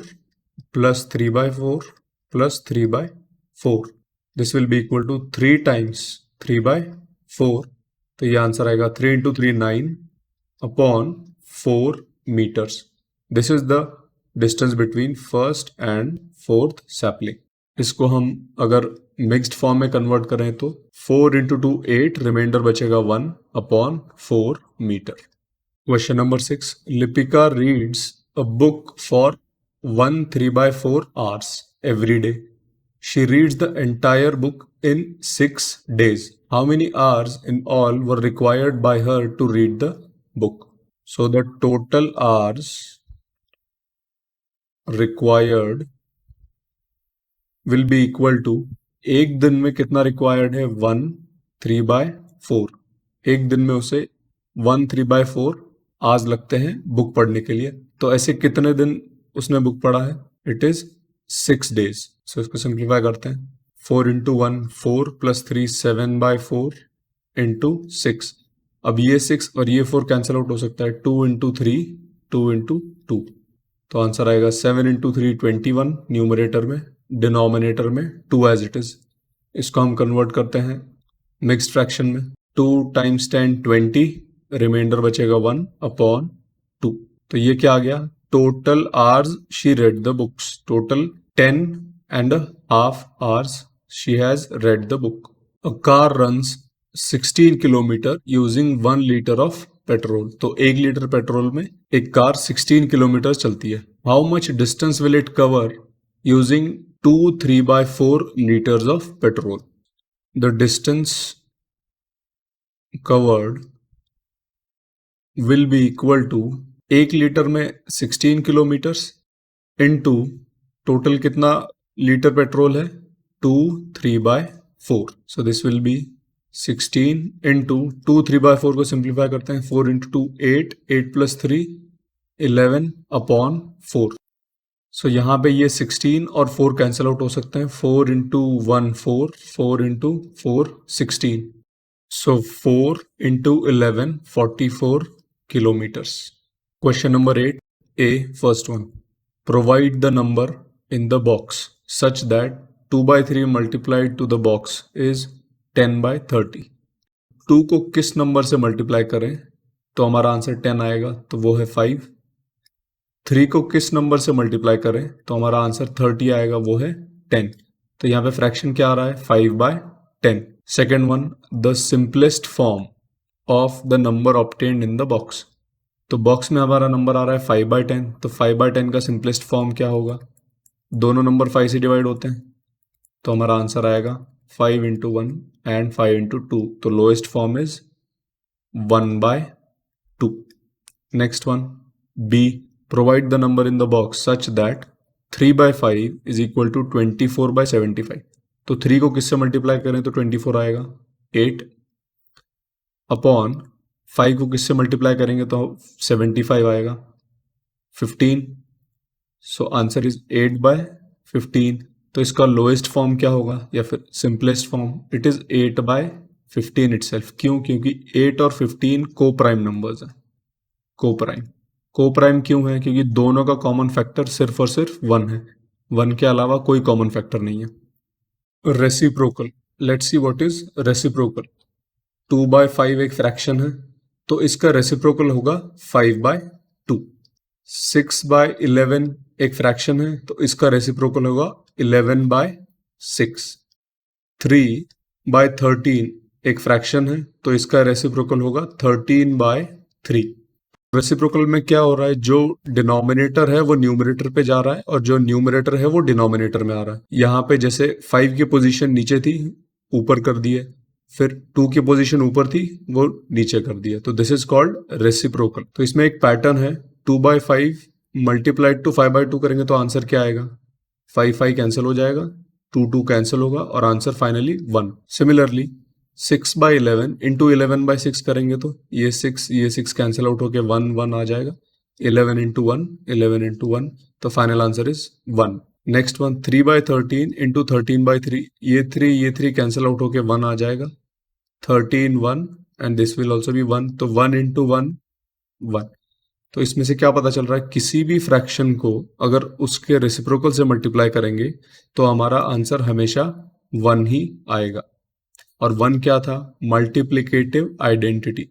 plus 3/4 plus 3/4. This will be equal to 3 times 3/4. तो ये आंसर आएगा 3 into 3 9 upon 4 meters. This is the distance between first and fourth sapling. इसको हम अगर mixed form में convert करें तो 4 into 2 8, reminder बचेगा 1 upon 4 meter. Question number 6. Lipika reads a book for 1 3/4 hours every day. She reads the entire book in 6 days. How many hours in all were required by her to read the book? So the total hours required will be equal to, एक दिन में कितना required है? 1 3/4। एक दिन में उसे 1 3/4 आज लगते हैं बुक पढ़ने के लिए, तो ऐसे कितने दिन उसने बुक पढ़ा है, इट इज 6 days। सो इसको सिंप्लीफाई करते हैं, 4 into 1 4 plus 3 7/4 into 6। अब ये 6 और ये 4 कैंसिल आउट हो सकता है, 2 into 3 2 into 2। तो आंसर आएगा 7 into 3 21 न्यूमरेटर में, डिनोमिनेटर में 2 एज इट इज। इसको हम कन्वर्ट करते हैं मिक्स्ड फ्रैक्शन में, 2 times 10 20, रिमाइंडर बचेगा 1 अपॉन 2। तो ये क्या आ गया, total hours she read the books, total 10.5 hours she has read the book. A car runs 16 kilometre using 1 liter of petrol. तो 1 लीटर पेट्रोल में एक कार 16 किलोमीटर चलती है। How much distance will it cover using 2 3/4 liters of petrol. The distance covered will be equal to 1 litre में 16 kilometres into total कितना litre petrol है, 2 3/4। So this will be 16 into 2 3/4 को simplify करते हैं, 4 into 2 8 8 plus 3 11 upon 4। सो यहाँ पे ये 16 और 4 कैंसिल आउट हो सकते हैं, 4 into 1 4 4 into 4 16। So 4 into 11 44 kilometers। Question number 8, A, first one. Provide the number in the box such that 2/3 multiplied to the box is 10/30। 2 को किस नंबर से मल्टीप्लाई करें तो हमारा आंसर 10 आएगा, तो वो है 5। 3 को किस नंबर से मल्टीप्लाई करें तो हमारा आंसर 30 आएगा, वो है 10। तो यहाँ पे फ्रैक्शन क्या आ रहा है, 5/10। Second one, the simplest form of the number obtained in the box. तो बॉक्स में हमारा नंबर आ रहा है 5/10, तो 5/10 का सिंपलेस्ट फॉर्म क्या होगा, दोनों नंबर 5 से डिवाइड होते हैं, तो हमारा आंसर आएगा 5 into 1 and 5 into 2। तो lowest form is 1/2। Next one, B, provide the number in the box such that 3/5 is equal to 24/75। तो 3 को किससे मल्टीप्लाई करें तो 24 आएगा, 8 अपॉन 5 को किससे मल्टीप्लाई करेंगे तो 75 आएगा, 15। So answer is 8/15। तो इसका लोएस्ट फॉर्म क्या होगा या फिर simplest form, it is 8/15 itself. क्यों, क्योंकि 8 और 15 को प्राइम नंबर्स हैं। को प्राइम क्यों है, क्योंकि दोनों का कॉमन फैक्टर सिर्फ और सिर्फ 1 है, 1 के अलावा कोई कॉमन फैक्टर नहीं है। Reciprocal, let's see what is reciprocal. 2/5 एक फ्रैक्शन है, तो इसका रेसिप्रोकल होगा 5/2। 6/11 एक फ्रैक्शन है, तो इसका रेसिप्रोकल होगा 11/6। 3/13 एक फ्रैक्शन है, तो इसका रेसिप्रोकल होगा 13/3। रेसिप्रोकल में क्या हो रहा है, जो डिनोमिनेटर है वो न्यूमरेटर पे जा रहा है और जो न्यूमरेटर है वो डिनोमिनेटर में आ रहा है। यहाँ पे जैसे 5 की पोजीशन नीचे थी, ऊपर कर दिए, फिर 2 की पोजीशन ऊपर थी, वो नीचे कर दिया, तो दिस इज कॉल्ड रेसिप्रोकल। तो इसमें एक पैटर्न है, 2/5 मल्टीप्लाइड टू 5/2 करेंगे तो आंसर क्या आएगा, 5 कैंसिल हो जाएगा, 2 कैंसिल होगा और आंसर फाइनली 1। सिमिलरली 6/11 इंटू 11/6 करेंगे तो ये 6 कैंसिल आउट होके 1 आ जाएगा, 11 into 1 तो final answer is 1। Next one, 3/13 into 13/3, ये 3 कैंसिल आउट होके 1 आ जाएगा, 13 1 and this will also be 1, तो 1 into 1। तो इसमें से क्या पता चल रहा है, किसी भी फ्रैक्शन को अगर उसके रेसिप्रोकल से मल्टीप्लाई करेंगे तो हमारा आंसर हमेशा 1 ही आएगा। और 1 क्या था, मल्टीप्लिकेटिव आइडेंटिटी।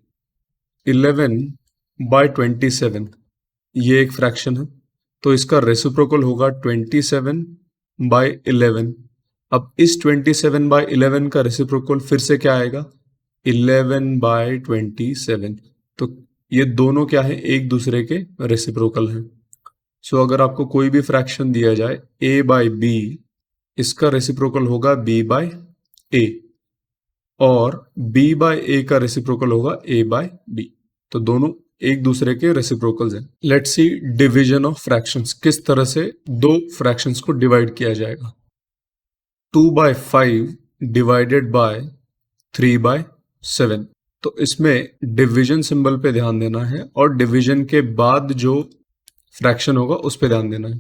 11/27 ये एक फ्रैक्शन है, तो इसका रेसिप्रोकल होगा 27/11। अब इस 27/11 का रेसिप्रोकल फिर से क्या आएगा, 11/27। तो ये दोनों क्या है, एक दूसरे के रेसिप्रोकल हैं। सो अगर आपको कोई भी फ्रैक्शन दिया जाए a/b, इसका रेसिप्रोकल होगा b/a और b/a का रेसिप्रोकल होगा a/b। तो दोनों एक दूसरे के रेसिप्रोकल्स हैं। Let's see division of fractions, किस तरह से दो फ्रैक्शंस को डिवाइड किया जाएगा। 2/5 डिवाइडेड बाय 3/7। तो इसमें डिवीजन सिंबल पे ध्यान देना है और डिवीजन के बाद जो फ्रैक्शन होगा उस पर ध्यान देना है।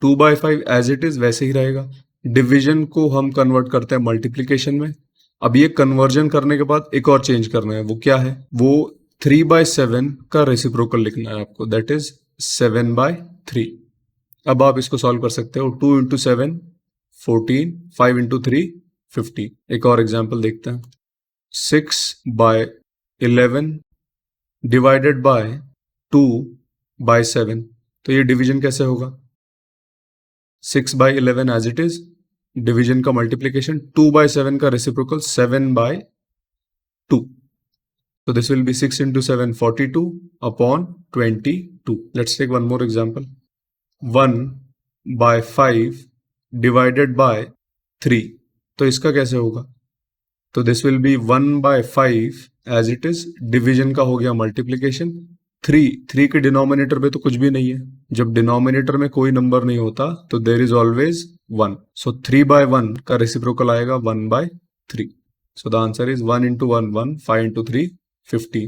2/5 एज इट इज वैसे ही रहेगा। डिवीजन को हम कन्वर्ट करते हैं मल्टीप्लीकेशन में। अब ये कन्वर्जन करने के बाद एक और चेंज करना है, वो क्या है, वो 3/7 का रेसिप्रोकल लिखना है आपको, दैट इज 7/3। अब आप इसको सॉल्व कर सकते हो। 2 इंटू 7 14, 5 इंटू 3 50। एक और एग्जाम्पल देखते हैं। 6/11 डिवाइडेड बाय 2/7। तो ये डिवीजन कैसे होगा? 6/11 एज इट इज, डिवीजन का मल्टीप्लीकेशन, 2/7 का reciprocal 7/2। So this will be 6 into 7 42 upon 22. Let's take one more example. 1/5 divided by 3. तो इसका कैसे होगा? तो this will be 1/5 as it is, division का हो गया मल्टीप्लीकेशन। 3 के डिनोमिनेटर पे तो कुछ भी नहीं है। जब डिनोमिनेटर में कोई नंबर नहीं होता तो देर इज ऑलवेज 1। सो 3/1 का रेसिप्रोकल आएगा 1/3। So the answer is 1 into 1 1, 5 into 3 50।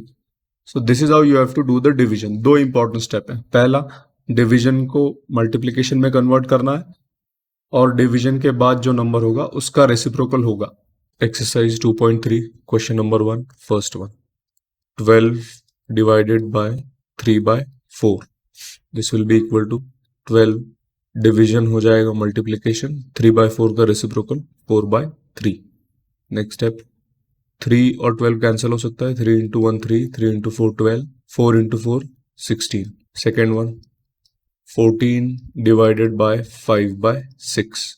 So this is how you have to do the division. दो इंपॉर्टेंट स्टेप है। पहला, डिवीजन को मल्टीप्लीकेशन में कन्वर्ट करना है, और डिवीजन के बाद जो नंबर होगा उसका रेसिप्रोकल होगा। Exercise 2.3 question number 1, first one. 12 divided by 3/4, this will be equal to 12 division हो जाएगा मल्टीप्लीकेशन, 3/4 का रेसिप्रोकल 4/3। नेक्स्ट स्टेप, 3 और 12 कैंसिल हो सकता है, 3 into 1 3, 3 into 4 12, 4 into 4 16। Second one, 14 divided by 5/6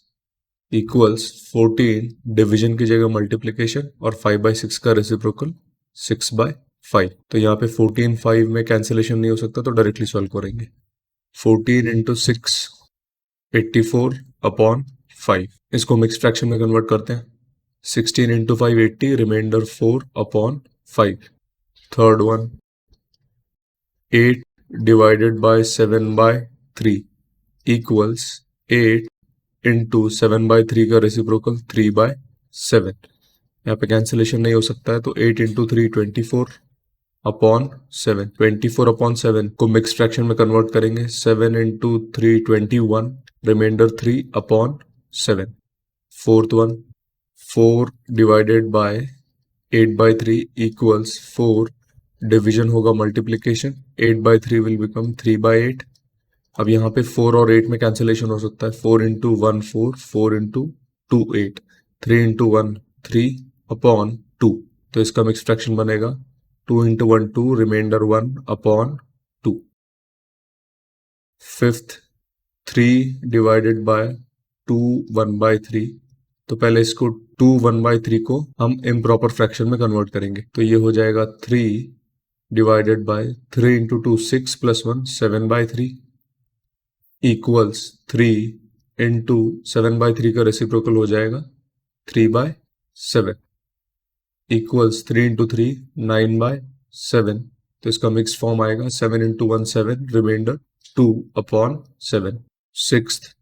equals 14 division की जगह मल्टीप्लीकेशन और 5/6 का रेसिप्रोकल 6/5। तो यहाँ पे 14 5 में कैंसिलेशन नहीं हो सकता, तो डायरेक्टली सॉल्व करेंगे। 14 इंटू 6 84 अपॉन 5। इसको मिक्स फ्रैक्शन में कन्वर्ट करते हैं। 16 into 5 80, reminder 4 upon 5। Third one, 8 divided by 7/3 equals 8 into 7/3 का रेसिप्रोकल 3/7। यहाँ पे कैंसिलेशन नहीं हो सकता है, तो 8 इंटू 3 24 अपॉन 7। 24 अपॉन 7 को मिक्स फ्रैक्शन में कन्वर्ट करेंगे। 7 into 3 21, reminder 3 upon 7। Fourth one, 4 divided by 8/3 equals 4 division होगा मल्टीप्लीकेशन, 8/3 विल बिकम 3/8। अब यहाँ पे 4 और 8 में कैंसिलेशन हो सकता है। 4 इंटू 1 4, 4 इंटू 2 8, 3 इंटू 1 3 अपॉन 2। तो इसका मिक्स फ्रैक्शन बनेगा 2 into 1 2, reminder 1 upon 2। Fifth, 3 divided by 2 1/3। तो पहले इसको 2 1/3 को हम इम्प्रॉपर फ्रैक्शन में कन्वर्ट करेंगे। तो ये हो जाएगा 3 divided by 3 into 2 6 plus 1 7/3 equals 3 into 7/3 का रेसिप्रोकल हो जाएगा 3/7 इक्वल्स 3 इंटू 3 9/7। तो इसका मिक्स फॉर्म आएगा 7 into 1 7, reminder 2 upon 7। Sixth,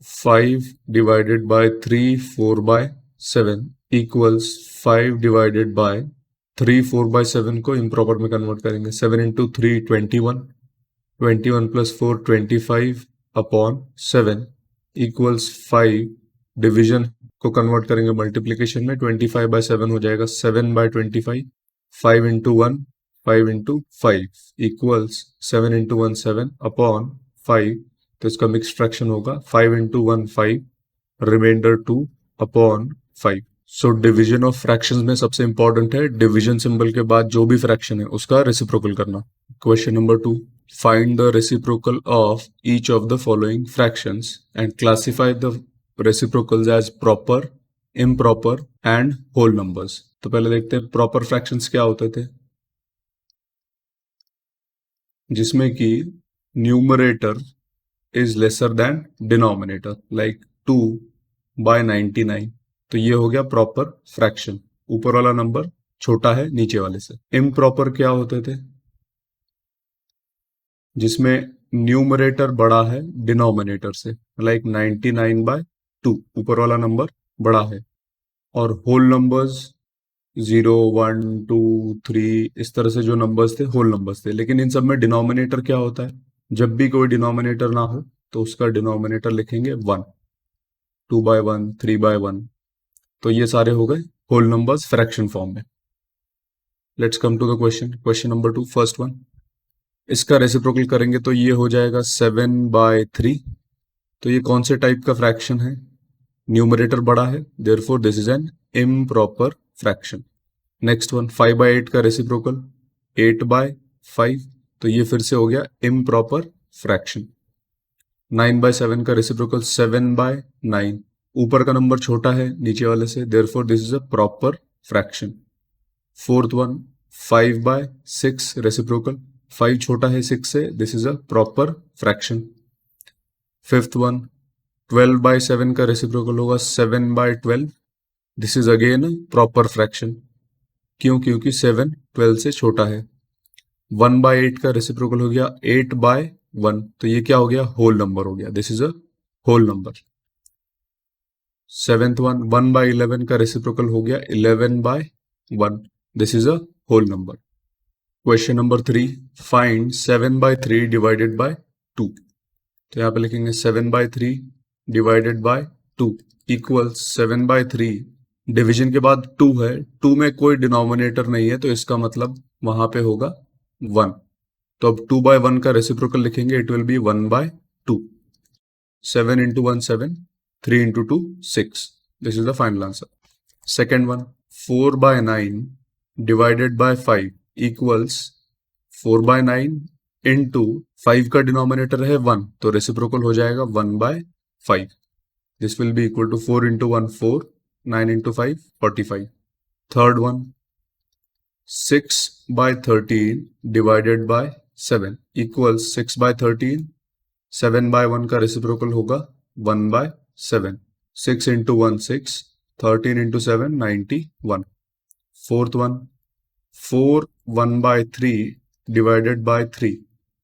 5 divided by 3 4/7 equals 5 divided by 3 4/7 को इम्प्रॉपर में कन्वर्ट करेंगे। 7 into 3 21, 21 plus 4 25 upon 7 equals 5 division को कन्वर्ट करेंगे मल्टीप्लीकेशन में। 25/7 हो जाएगा 7/25। 5 into 1 5 into 5 equals 7 into 1 7 upon 5। तो इसका मिक्स फ्रैक्शन होगा 5 into 1 5, reminder 2 upon 5। So division of fractions में सबसे इंपॉर्टेंट है डिवीजन सिंबल के बाद जो भी फ्रैक्शन है उसका रेसिप्रोकल करना। Question number 2, find the reciprocal of each of the following fractions and classify the reciprocals as proper, improper and whole numbers. तो पहले देखते हैं प्रॉपर फ्रैक्शंस क्या होते थे, जिसमें कि numerator is lesser than denominator, like 2/99। तो ये हो गया प्रॉपर फ्रैक्शन, ऊपर वाला नंबर छोटा है नीचे वाले से। इम्प्रॉपर क्या होते थे, जिसमें न्यूमरेटर बड़ा है डिनोमिनेटर से, लाइक 99/2, ऊपर वाला नंबर बड़ा है। और होल नंबर्स 0 1 2 3 इस तरह से जो नंबर्स थे होल नंबर्स थे। लेकिन इन सब में डिनोमिनेटर क्या होता है, जब भी कोई डिनोमिनेटर ना हो तो उसका डिनोमिनेटर लिखेंगे 1, 2/1, 3/1। तो ये सारे हो गए होल नंबर्स फ्रैक्शन फॉर्म में। Let's come to the question number 2, first one. इसका रेसिप्रोकल करेंगे तो ये हो जाएगा 7/3। तो ये कौन से टाइप का फ्रैक्शन है? न्यूमरेटर बड़ा है, therefore this is an improper fraction. Next one, 5/8 का रेसिप्रोकल 8/5। तो ये फिर से हो गया इम्प्रॉपर फ्रैक्शन। 9/7 का रेसिप्रोकल 7/9। ऊपर का नंबर छोटा है नीचे वाले से, therefore this is a proper fraction. Fourth one, 5/6 reciprocal, 5 छोटा है 6 से, this is a proper fraction. Fifth one, 12/7 का रेसिप्रोकल होगा 7/12। This is again proper fraction. क्यों? क्योंकि 7 12 से छोटा है। 1/8 का रेसिप्रोकल हो गया 8/1। तो ये क्या हो गया? होल नंबर हो गया, this is a whole number. Seventh one, 1/11 का रेसिप्रोकल हो गया 11/1। This is a whole number. Question number 3, find 7/3 divided by 2। तो यहाँ पे लिखेंगे 7/3 डिवाइडेड बाय 2 इक्वल्स 7/3। डिवीजन के बाद 2 है, 2 में कोई डिनोमिनेटर नहीं है, तो इसका मतलब वहां पे होगा 1। तो अब 2/1 का रेसिप्रोकल लिखेंगे, it will B 1/2। 7 into 1 7, 3 into 2 6। This is the final answer. Second one, 4/9 divided by 5 equals 4/9 into 5 का डिनोमिनेटर है 1, तो रेसिप्रोकल हो जाएगा 1/5। This will be equal to 4 into 1 4, 9 into 5 45। Third one, 6/13 divided by 7 equals 6/13। 7/1 का reciprocal होगा 1/7। 6 into 1 6, 13 into 7 91। Fourth one, 4 1/3 divided by 3।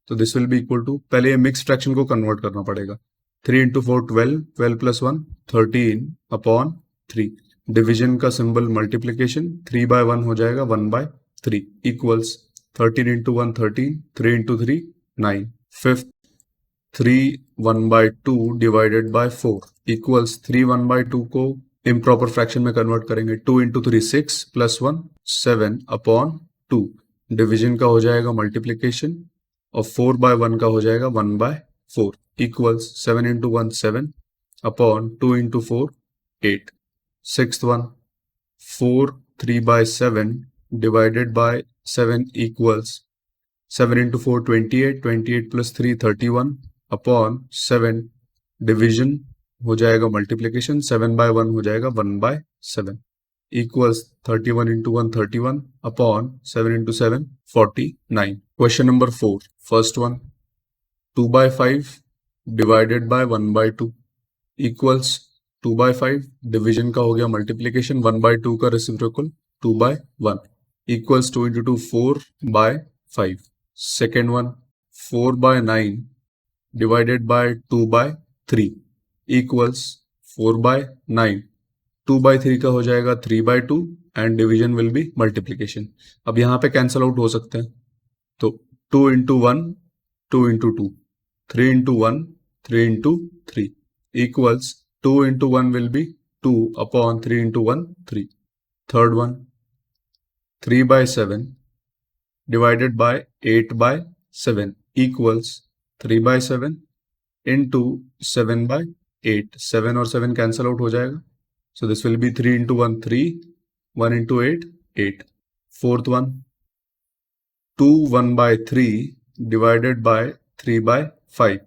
तो this will be equal to, पहले ये मिक्स फ्रैक्शन को कन्वर्ट करना पड़ेगा। 3 into 4 12, 12 plus 1 13 अपॉन 3। डिवीजन का symbol multiplication, 3/1 हो जाएगा 1/3 equals 13 into 1 13, 3 into 3 9। Fifth, 3 1/2 divided bye 4 equals 3 1/2 को इम्प्रॉपर फ्रैक्शन में कन्वर्ट करेंगे। 2 into 3 6 plus 1 7 अपॉन 2। डिवीजन का हो जाएगा मल्टीप्लीकेशन और 4/1 का हो जाएगा 1/4 equals 7 into 1 7 upon 2 into 4 8। Sixth one, 4 3/7 divided by 7 equals 7 into 4 28, 28 plus 3 31 upon 7। Division हो जाएगा मल्टीप्लीकेशन, 7/1 हो जाएगा 1/7 equals 31 into 1 31 upon 7 into 7 49। Question number 4, first one, 2/5 divided by 1/2 equals 2/5। Division का हो गया मल्टीप्लीकेशन, 1/2 का reciprocal 2/1 equals 2 into 2 4/5। Second one, 4/9 divided by 2/3 equals 4/9। 2/3 का हो जाएगा 3/2 and division will be multiplication. अब यहाँ पे कैंसल आउट हो सकते हैं, तो 2 into 1 2 into 2, 3 into 1 3 into 3 equals 2 into 1 will be 2 upon 3 into 1 3। Third one, 3/7 divided by 8/7 equals 3/7 into 7/8। 7 और 7 कैंसल आउट हो जाएगा, so this will be 3 into 1 3, 1 into 8 8। Fourth one, 2 1/3 divided bye 3/5।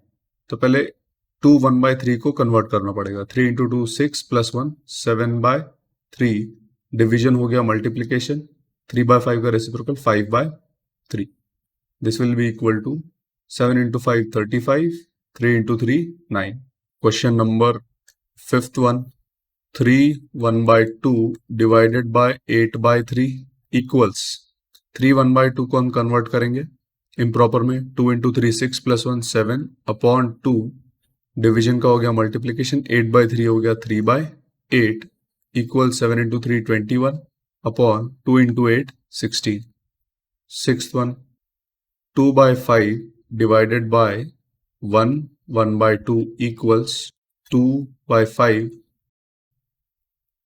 तो पहले 2 1/3 को कन्वर्ट करना पड़ेगा। 3 into 2 6 plus 1 7/3। डिवीजन हो गया मल्टीप्लीकेशन, 3/5 का reciprocal 5/3। This will be equal to 7 into 5 35, 3 into 3 9। Question number fifth one, 3 1/2 divided by 8/3 equals 3 1/2 को हम कन्वर्ट करेंगे इम्प्रॉपर में। 2 into 3 6 plus 1 7 अपॉन 2। डिवीजन का हो गया मल्टीप्लीकेशन, 8/3 हो गया 3/8 equal 7 into 3 21 upon 2 into 8 16। Sixth one, 2/5 divided by 1 1/2 equals 2/5।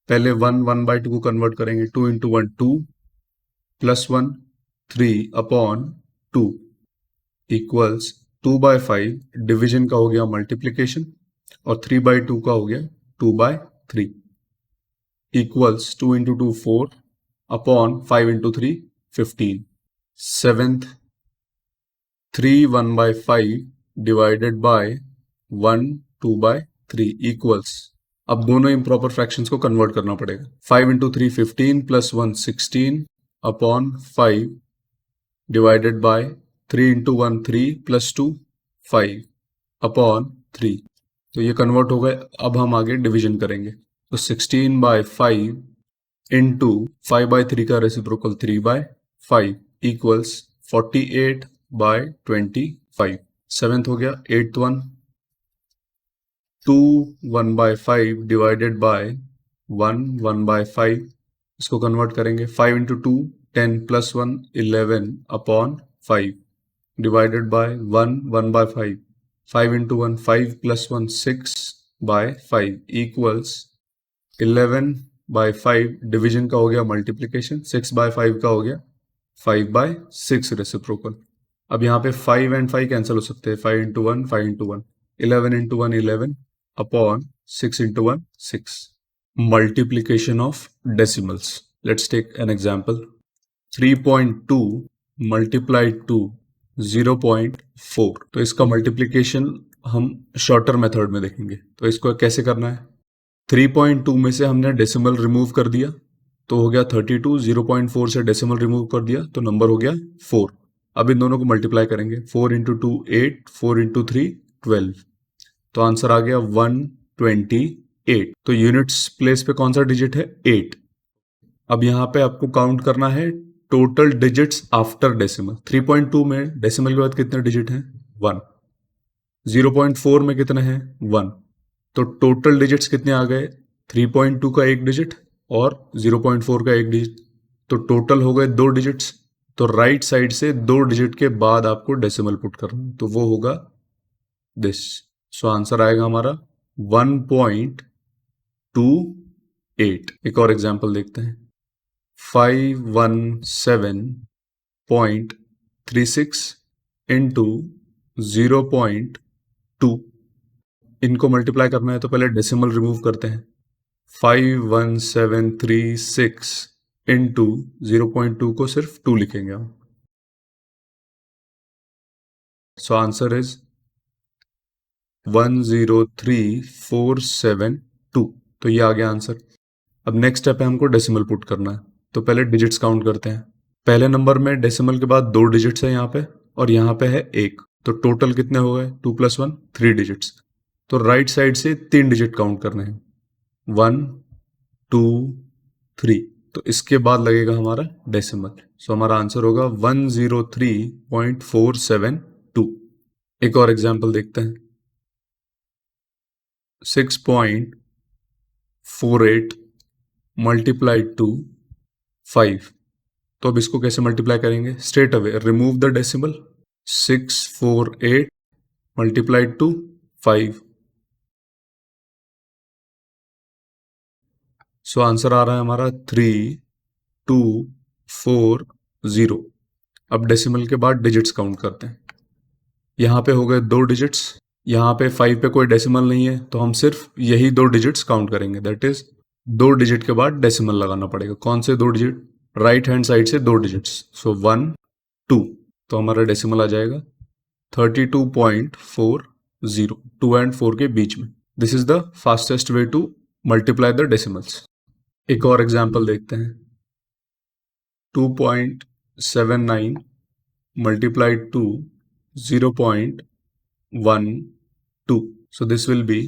पहले 1/2 को कन्वर्ट करेंगे, 2 × 1 2 +1 3/2 इक्वल्स 2/5 डिवीजन का हो गया मल्टीप्लीकेशन और 3/2 का हो गया 2/3 equals 2 × 2 4 upon 5 × 3 15। Seventh 3 1/5 divided by 1 2/3 equals, अब दोनों इम्प्रॉपर फ्रैक्शंस को कन्वर्ट करना पड़ेगा। 5 × 3 15 + 1 16 अपॉन 5 डिवाइडेड बाय 3 × 1 3 + 2 5 अपॉन 3। तो ये कन्वर्ट हो गए। अब हम आगे डिवीजन करेंगे, तो 16/5 इंटू 5/3 का रेसिप्रोकल 3/5 इक्वल्स 48/25। सेवेंथ हो गया। एट्थ वन 2 1/5 डिवाइडेड बाय 1 1/5, इसको कन्वर्ट करेंगे। 5 × 2 10 + 1 11 upon 5 divided bye 1 1/5, 5 × 1 5 + 1 6/5 equals 11/5 division का हो गया मल्टीप्लिकेशन, 6/5 का हो गया 5/6 रेसिप्रोकल। अब यहाँ पे 5 and 5 कैंसिल हो सकते हैं, 5 × 1 5 × 1 11 × 1 11 अपॉन 6 × 1 6। Multiplication of decimals, let's take an example. 3.2 multiplied to 0.4, तो इसका मल्टीप्लिकेशन हम शॉर्टर मेथड में देखेंगे। तो इसको कैसे करना है, 3.2 में से हमने डेसिमल रिमूव कर दिया तो हो गया 32, 0.4 से डेसिमल रिमूव कर दिया तो नंबर हो गया 4। अब इन दोनों को मल्टीप्लाई करेंगे, 4 × 2 8, 4 × 3 12, तो आंसर आ गया 128। तो यूनिट्स प्लेस पे कौन सा डिजिट है, 8। अब यहाँ पे आपको काउंट करना है टोटल डिजिट्स आफ्टर डेसिमल। 3.2 में डेसिमल के बाद कितने डिजिट हैं, 1। 0.4 में कितने हैं, 1। तो टोटल डिजिट्स कितने आ गए, 3.2 का एक डिजिट और 0.4 का एक डिजिट, तो टोटल हो गए 2 डिजिट्स। तो राइट साइड से 2 डिजिट के बाद आपको डेसिमल पुट करना है, तो वो होगा दिस। सो आंसर आएगा हमारा 1.28। एक और एग्जांपल देखते हैं, 517.36 इंटू 0.2, इनको मल्टीप्लाई करना है तो पहले डेसिमल रिमूव करते हैं। 51736 इंटू 0.2 को सिर्फ 2 लिखेंगे हम, सो आंसर इज 103,472। तो ये आ गया आंसर। अब नेक्स्ट स्टेप है हमको डेसिमल पुट करना है, तो पहले डिजिट्स काउंट करते हैं। पहले नंबर में डेसिमल के बाद 2 डिजिट्स है यहाँ पे और यहाँ पे है 1, तो टोटल कितने हो गए, 2 + 1 3 डिजिट्स। तो राइट साइड से 3 डिजिट काउंट करने हैं, 1 2 3, तो इसके बाद लगेगा हमारा डेसिमल। सो हमारा आंसर होगा 103.472। एक और एग्जांपल देखते हैं, 6.48 मल्टीप्लाइड टू 5। तो अब इसको कैसे मल्टीप्लाई करेंगे, straight away remove the decimal. 648 multiplied to 5, so answer आ रहा है हमारा 3240। अब डेसिमल के बाद डिजिट्स काउंट करते हैं। यहाँ पे हो गए 2 डिजिट्स, यहाँ पे 5 पे कोई डेसिमल नहीं है तो हम सिर्फ यही 2 डिजिट्स काउंट करेंगे, दैट इज 2 डिजिट के बाद डेसिमल लगाना पड़ेगा। कौन से 2 डिजिट, राइट हैंड साइड से 2 डिजिट्स, सो 1 2, तो हमारा डेसिमल आ जाएगा 32.40, 2 and 4 के बीच में। This is the fastest way to multiply the decimals. एक और एग्जाम्पल देखते हैं, 2.79 multiplied to 0.12, so this will be,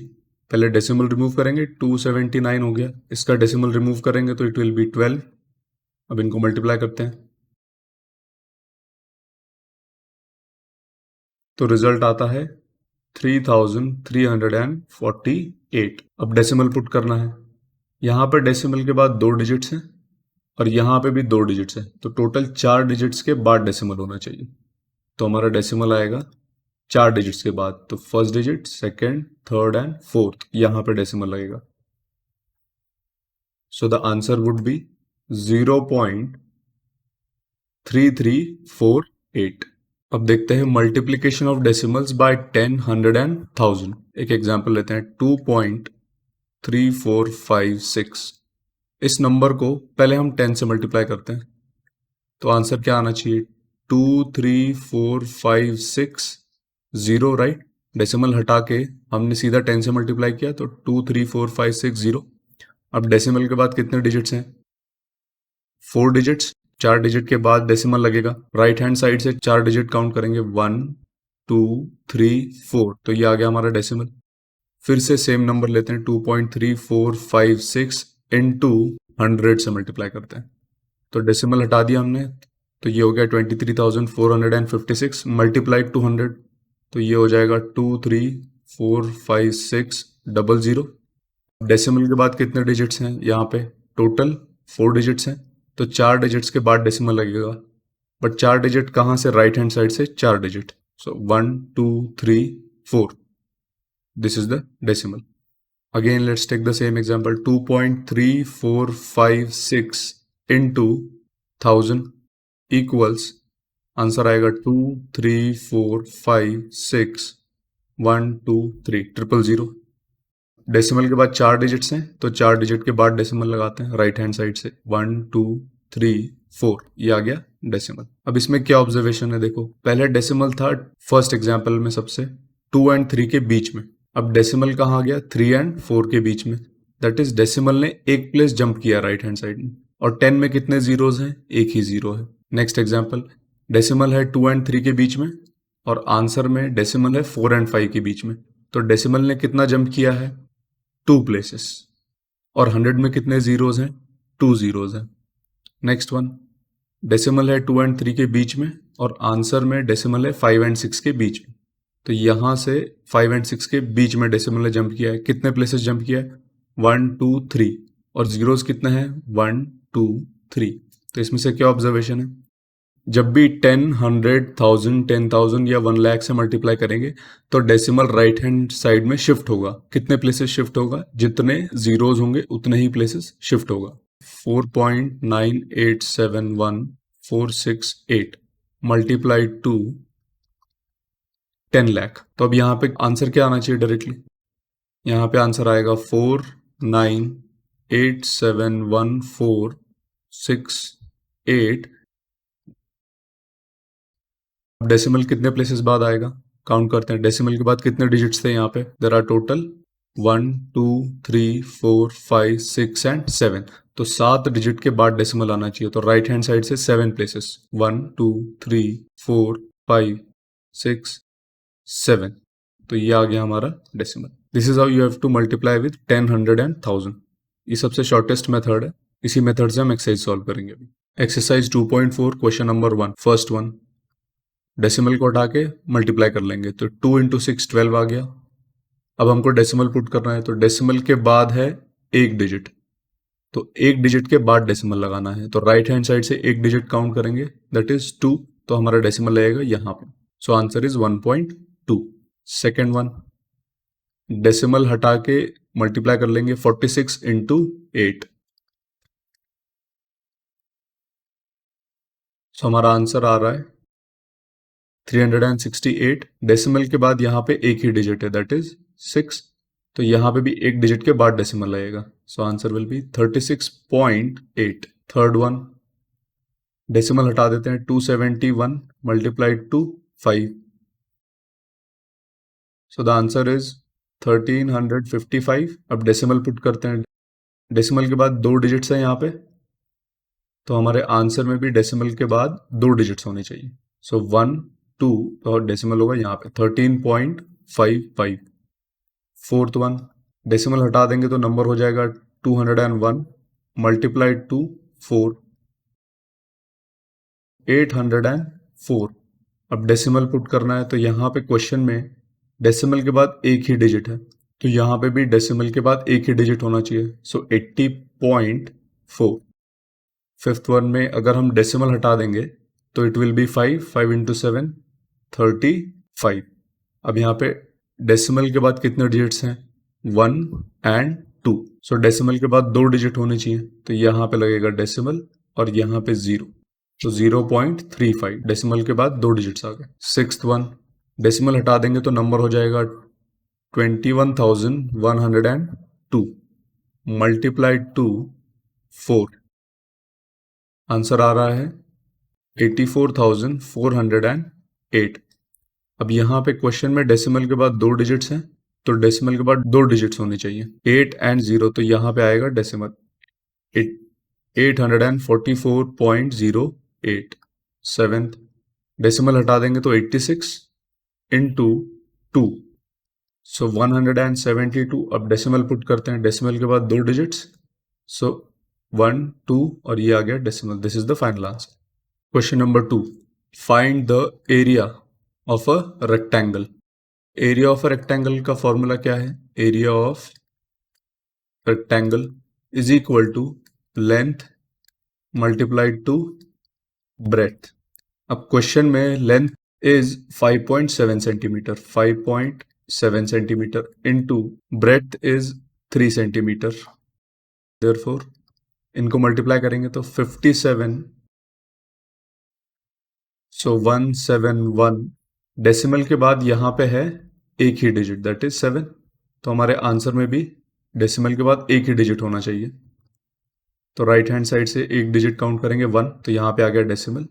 पहले डेसिमल रिमूव करेंगे, 279 हो गया, इसका डेसिमल रिमूव करेंगे तो इट विल बी 12। अब इनको मल्टीप्लाई करते हैं तो रिजल्ट आता है 3348। अब डेसिमल पुट करना है, यहाँ पर डेसिमल के बाद 2 डिजिट्स हैं और यहाँ पे भी 2 डिजिट्स हैं, तो टोटल 4 डिजिट्स के बाद डेसिमल होना चाहिए। तो हमारा डेसिमल आएगा 4 डिजिट्स के बाद, तो first digit, second, third and fourth, यहां पे डेसिमल लगेगा. So the answer would be 0.3348. अब देखते हैं multiplication of decimals by 10, 100 and 1000. एक एग्जांपल लेते हैं 2.3456. इस नंबर को पहले हम 10 से मल्टीप्लाई करते हैं, तो आंसर क्या आना चाहिए? 23456 राइट. डेसिमल हटा के हमने सीधा 10 से मल्टीप्लाई किया, तो 234560. अब डेसिमल के बाद कितने डिजिट्स हैं? 4 डिजिट्स. 4 डिजिट के बाद डेसिमल लगेगा. राइट हैंड साइड से 4 डिजिट काउंट करेंगे, 1 2 3 4, तो ये आ गया हमारा डेसिमल. फिर से सेम नंबर लेते हैं, 2.3456 इंटू 100 से मल्टीप्लाई करते हैं, तो डेसिमल हटा दिया हमने, तो ये हो गया 23,456 मल्टीप्लाइड टू 100, तो ये हो जाएगा 2345600. डेसिमल के बाद कितने डिजिट्स हैं यहाँ पे? टोटल 4 डिजिट्स हैं, तो 4 डिजिट्स के बाद डेसिमल लगेगा. बट 4 डिजिट कहाँ से? राइट हैंड साइड से 4 digit, so 1 2 3 4. This is the decimal. Again, let's take the same example. 2.3456 into 1000 equals, answer आएगा 23456 डेसिमल के बाद 4 डिजिट्स हैं, तो 4 डिजिट के बाद डेसिमल लगाते हैं राइट हैंड साइड से, 1 2 3 4, ये आ गया डेसिमल. अब इसमें क्या ऑब्जर्वेशन है? देखो, पहले डेसिमल था फर्स्ट एग्जाम्पल में सबसे 2 एंड 3 के बीच में. अब डेसिमल कहाँ आ गया? 3 एंड 4 के बीच में. दैट इज डेसिमल ने एक प्लेस जंप किया राइट हैंड साइड में. और 10 में कितने जीरोज हैं? एक ही जीरो है. नेक्स्ट एग्जाम्पल, डेसिमल है 2 एंड 3 के बीच में, और आंसर में डेसिमल है 4 एंड 5 के बीच में. तो डेसिमल ने कितना जंप किया है? 2 प्लेसेस. और 100 में कितने जीरोज हैं? 2 जीरोज हैं. नेक्स्ट वन, डेसिमल है 2 एंड 3 के बीच में, और आंसर में डेसिमल है 5 एंड 6 के बीच में. तो यहां से 5 एंड 6 के बीच में डेसिमल ने जंप किया है. कितने प्लेसेस जंप किया है? 1 2 3, और जीरोज कितने हैं? 1 2 3. तो इसमें से क्या ऑब्जर्वेशन है? जब भी 10, 100, 1000, 10,000 या 1 लाख से मल्टीप्लाई करेंगे, तो डेसिमल राइट हैंड साइड में शिफ्ट होगा. कितने प्लेसेस शिफ्ट होगा? जितने जीरोज होंगे उतने ही प्लेसेस शिफ्ट होगा. 4.9871468 मल्टीप्लाइड टू 10 लाख. तो अब यहाँ पे आंसर क्या आना चाहिए? डायरेक्टली यहाँ पे आंसर आएगा 4,9871468. डेसिमल कितने प्लेसेस बाद आएगा? काउंट करते हैं. डेसिमल के बाद कितने डिजिट्स थे यहाँ पे? There are total 1 2 3 4 5 6 and 7. तो 7 डिजिट के बाद डेसिमल आना चाहिए. तो राइट हैंड साइड से 7 प्लेसेस, 1 2 3 4 5 6 7. तो ये आ गया हमारा decimal. This is how you have to multiply with 10, 100 and 1000. ये सबसे शॉर्टेस्ट मेथड है. इसी मेथड से हम एक्सरसाइज सॉल्व करेंगे अभी. Exercise 2.4 question number 1, first one. Decimal को हटा के मल्टीप्लाई कर लेंगे, तो 2 इंटू 6 12 आ गया. अब हमको डेसिमल पुट करना है, तो डेसिमल के बाद है एक डिजिट, तो एक डिजिट के बाद डेसिमल लगाना है. तो राइट हैंड साइड से एक डिजिट काउंट करेंगे, दैट इज 2, तो हमारा डेसिमल लगेगा यहाँ पे. So answer is 1.2. Second one, decimal हटा के मल्टीप्लाई कर लेंगे 46 इंटू 8. सो हमारा आंसर आ रहा है 368. डेसिमल के बाद यहाँ पे एक ही डिजिट है, दैट इज 6, तो यहाँ पे भी एक डिजिट के बाद डेसिमल लगेगा. So answer will be 36.8. Third one, decimal हटा देते हैं, 271 multiplied to 5. So the answer is 1355. अब डेसिमल पुट करते हैं. डेसिमल के बाद 2 डिजिट्स हैं यहाँ पे, तो हमारे आंसर में भी डेसिमल के बाद 2 डिजिट्स होने चाहिए. सो 1 2, और डेसिमल होगा यहाँ पे 13.55. फोर्थ वन, डेसिमल हटा देंगे तो नंबर हो जाएगा 201 मल्टीप्लाइड टू 4, 804. अब डेसिमल पुट करना है, तो यहाँ पे क्वेश्चन में डेसिमल के बाद एक ही डिजिट है, तो यहाँ पे भी डेसिमल के बाद एक ही डिजिट होना चाहिए. सो 80.4. फिफ्थ वन में अगर हम डेसिमल हटा देंगे तो इट विल बी 5 इंटू 7 35. अब यहाँ पे डेसिमल के बाद कितने डिजिट्स हैं? 1 एंड 2। सो डेसिमल के बाद 2 डिजिट होने चाहिए, तो यहाँ पे लगेगा डेसिमल और यहाँ पे 0, तो 0.35। डेसिमल के बाद 2 डिजिट्स आ गए। सिक्स्थ वन, डेसिमल हटा देंगे तो नंबर हो जाएगा 21,102 मल्टीप्लाइड टू 4। आंसर आ रहा है 84,408। अब यहाँ पे क्वेश्चन में डेसिमल के बाद 2 डिजिट्स हैं, तो डेसिमल के बाद 2 डिजिट्स होने चाहिए, 8 एंड 0, तो यहाँ पे आएगा डेसिमल 844.08। सेवेंथ, डेसिमल हटा देंगे तो 86 इंटू 2, सो 172। अब डेसिमल पुट करते हैं, डेसिमल के बाद 2 डिजिट्स, सो 1 2 और ये आ गया decimal. This is the final answer. Question number 2, find the area of a rectangle. Area of a rectangle का फॉर्मूला क्या है? Area of rectangle is equal to length multiplied to breadth. अब क्वेश्चन में length is 5.7 centimetre, 5.7 centimetre into breadth is 3 centimetre. Therefore इनको multiply करेंगे तो 57, सो 171। Decimal के बाद यहाँ पे है एक ही डिजिट, दैट इज 7, तो हमारे आंसर में भी डेसिमल के बाद एक ही डिजिट होना चाहिए। तो राइट हैंड साइड से एक डिजिट काउंट करेंगे 1, तो यहाँ पे आ गया decimal,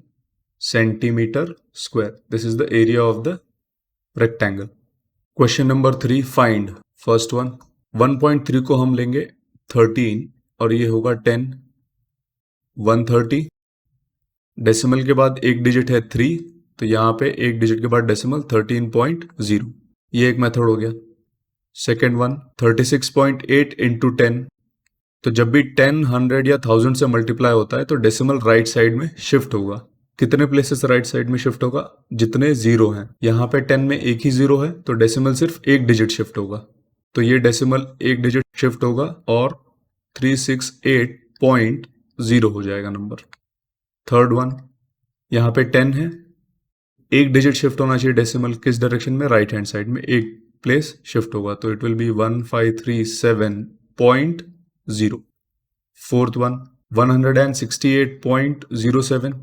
centimetre square. This is the area of the rectangle. Question number 3, find. First one, 1.3 को हम लेंगे 13 और ये होगा 10, 130। डेसिमल के बाद एक डिजिट है 3, तो यहाँ पे एक डिजिट के बाद डेसिमल 13.0, ये एक मेथड हो गया। सेकेंड वन, 36.8 इंटू 10, तो जब भी 10, 100 या 1000 से मल्टीप्लाई होता है तो डेसिमल राइट साइड में शिफ्ट होगा। कितने प्लेसेस राइट साइड में शिफ्ट होगा? जितने जीरो हैं। यहाँ पे 10 में एक ही जीरो है, तो डेसिमल सिर्फ एक डिजिट शिफ्ट होगा, तो ये डेसिमल एक डिजिट शिफ्ट होगा और 368.0 हो जाएगा नंबर। थर्ड वन, यहाँ पे 10 है, एक डिजिट शिफ्ट होना चाहिए डेसिमल किस डायरेक्शन में? राइट हैंड साइड में, एक प्लेस शिफ्ट होगा, तो it will B 1537.0। Fourth one, 168.07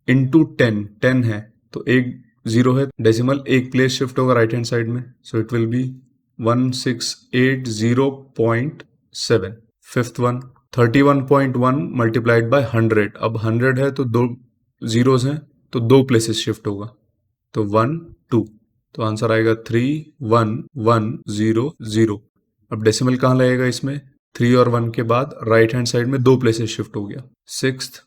into 10, 10 है तो एक जीरो है, डेसिमल एक प्लेस शिफ्ट होगा राइट हैंड साइड में, so it will B 1680.7। Fifth one, 31.1 multiplied by 100। अब 100 है तो दो जीरोस हैं, तो दो प्लेसेस शिफ्ट होगा, तो 1 2, तो आंसर आएगा 31100। अब डेसिमल कहाँ लगेगा इसमें? 3 और 1 के बाद राइट हैंड साइड में दो प्लेसेस शिफ्ट हो गया। सिक्स्थ,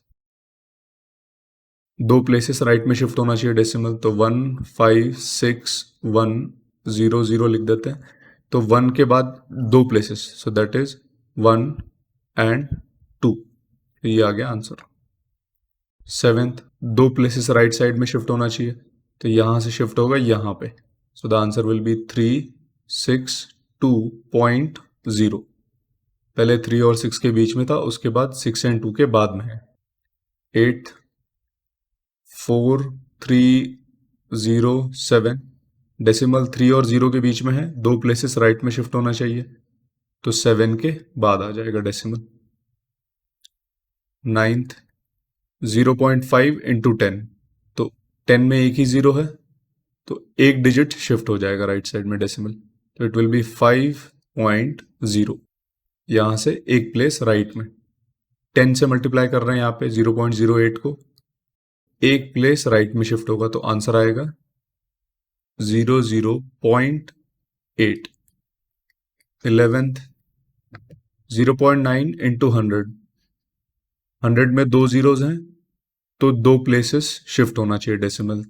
दो प्लेसेस राइट में शिफ्ट होना चाहिए डेसिमल, तो 156,100 लिख देते हैं, तो 1 के बाद दो places, so that is 1 and 2, ये आ गया आंसर। सेवेंथ, दो प्लेसेस राइट साइड में शिफ्ट होना चाहिए, तो यहां से शिफ्ट होगा यहाँ पे, सो द आंसर विल बी 362.0। पहले 3 और 6 के बीच में था, उसके बाद 6 एंड 2 के बाद में है। 8 4307, डेसिमल 3 और 0 के बीच में है, दो प्लेसेस राइट में शिफ्ट होना चाहिए, तो 7 के बाद आ जाएगा डेसिमल। नाइन्थ, 0.5 इंटू 10, तो 10 में एक ही जीरो है, तो एक डिजिट शिफ्ट हो जाएगा राइट साइड में डेसिमल, तो इट विल बी 5.0। यहां से एक प्लेस राइट में, 10 से मल्टीप्लाई कर रहे हैं यहाँ पे 0.08 को, एक प्लेस राइट में शिफ्ट होगा, तो आंसर आएगा 00.8। 11th, 0.9 इंटू 100, 100 में दो जीरोज हैं, तो दो प्लेसेस शिफ्ट होना चाहिए डेसिमल,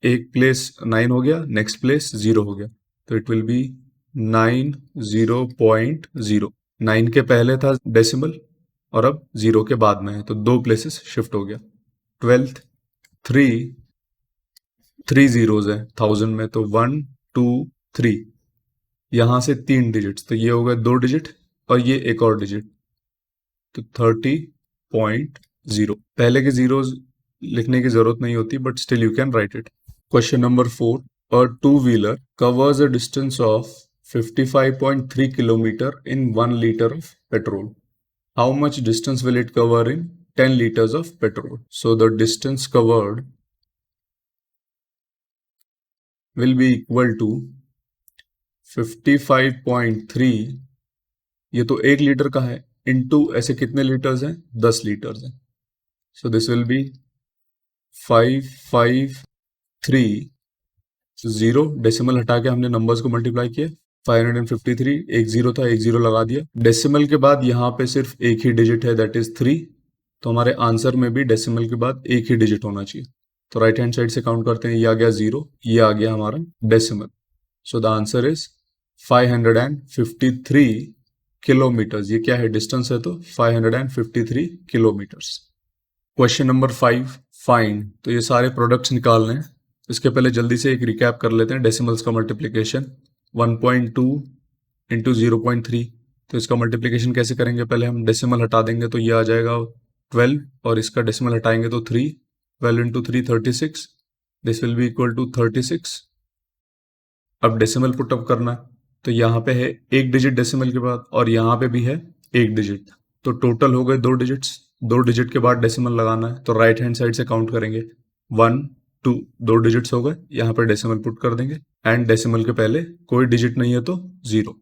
एक प्लेस 9 हो गया, नेक्स्ट प्लेस 0 हो गया, तो इट विल बी 90.0। 9 के पहले था डेसिमल और अब 0 के बाद में है, तो दो प्लेसेस शिफ्ट हो गया। 12th, 3 जीरोज है 1000 में, तो 1 2 3, यहां से 3 डिजिट्स, तो ये हो गए 2 डिजिट और ये एक और डिजिट, तो 30.0। पहले के जीरोज लिखने की जरूरत नहीं होती, but still you can right it. Question number 4, A two-wheeler covers a distance of 55.3 kilometer in 1 liter of petrol. How much distance will it cover in 10 liters of petrol? So the distance covered will be equal to 55.3, ये तो 1 litre का है, into ऐसे कितने litres हैं? 10 litres हैं. सो this will B 553, 0 decimal हटा के हमने नंबर्स को मल्टीप्लाई किया. 553, एक जीरो था, एक जीरो लगा दिया. डेसिमल के बाद यहाँ पे सिर्फ एक ही डिजिट है, दैट इज 3. तो हमारे आंसर में भी डेसिमल के बाद एक ही डिजिट होना चाहिए. तो राइट हैंड साइड से काउंट करते हैं. ये आ गया 0, ये आ गया हमारा decimal. So the answer is 553 kilometres. ये क्या है? डिस्टेंस है, तो 553 किलोमीटर्स. Question number 5, find. तो ये सारे प्रोडक्ट्स निकालने हैं. इसके पहले जल्दी से एक रिकैप कर लेते हैं. डेसिमल्स का मल्टीप्लिकेशन 1.2 इंटू 0.3. तो इसका मल्टीप्लिकेशन कैसे करेंगे? पहले हम डेसिमल हटा देंगे तो ये आ जाएगा 12, और इसका डेसिमल हटाएंगे तो 3. 12 इंटू 3 36. This will be equal to 36. अब डेसिमल पुटअप करना है. तो यहाँ पे है एक डिजिट डेसिमल के बाद, और यहाँ पे भी है एक डिजिट. तो टोटल हो गए 2 डिजिट्स. 2 डिजिट के बाद डेसिमल लगाना है. तो राइट हैंड साइड से काउंट करेंगे. 1 2, 2 डिजिट्स हो गए. यहाँ पे डेसिमल पुट कर देंगे, एंड डेसिमल के पहले कोई डिजिट नहीं है तो 0.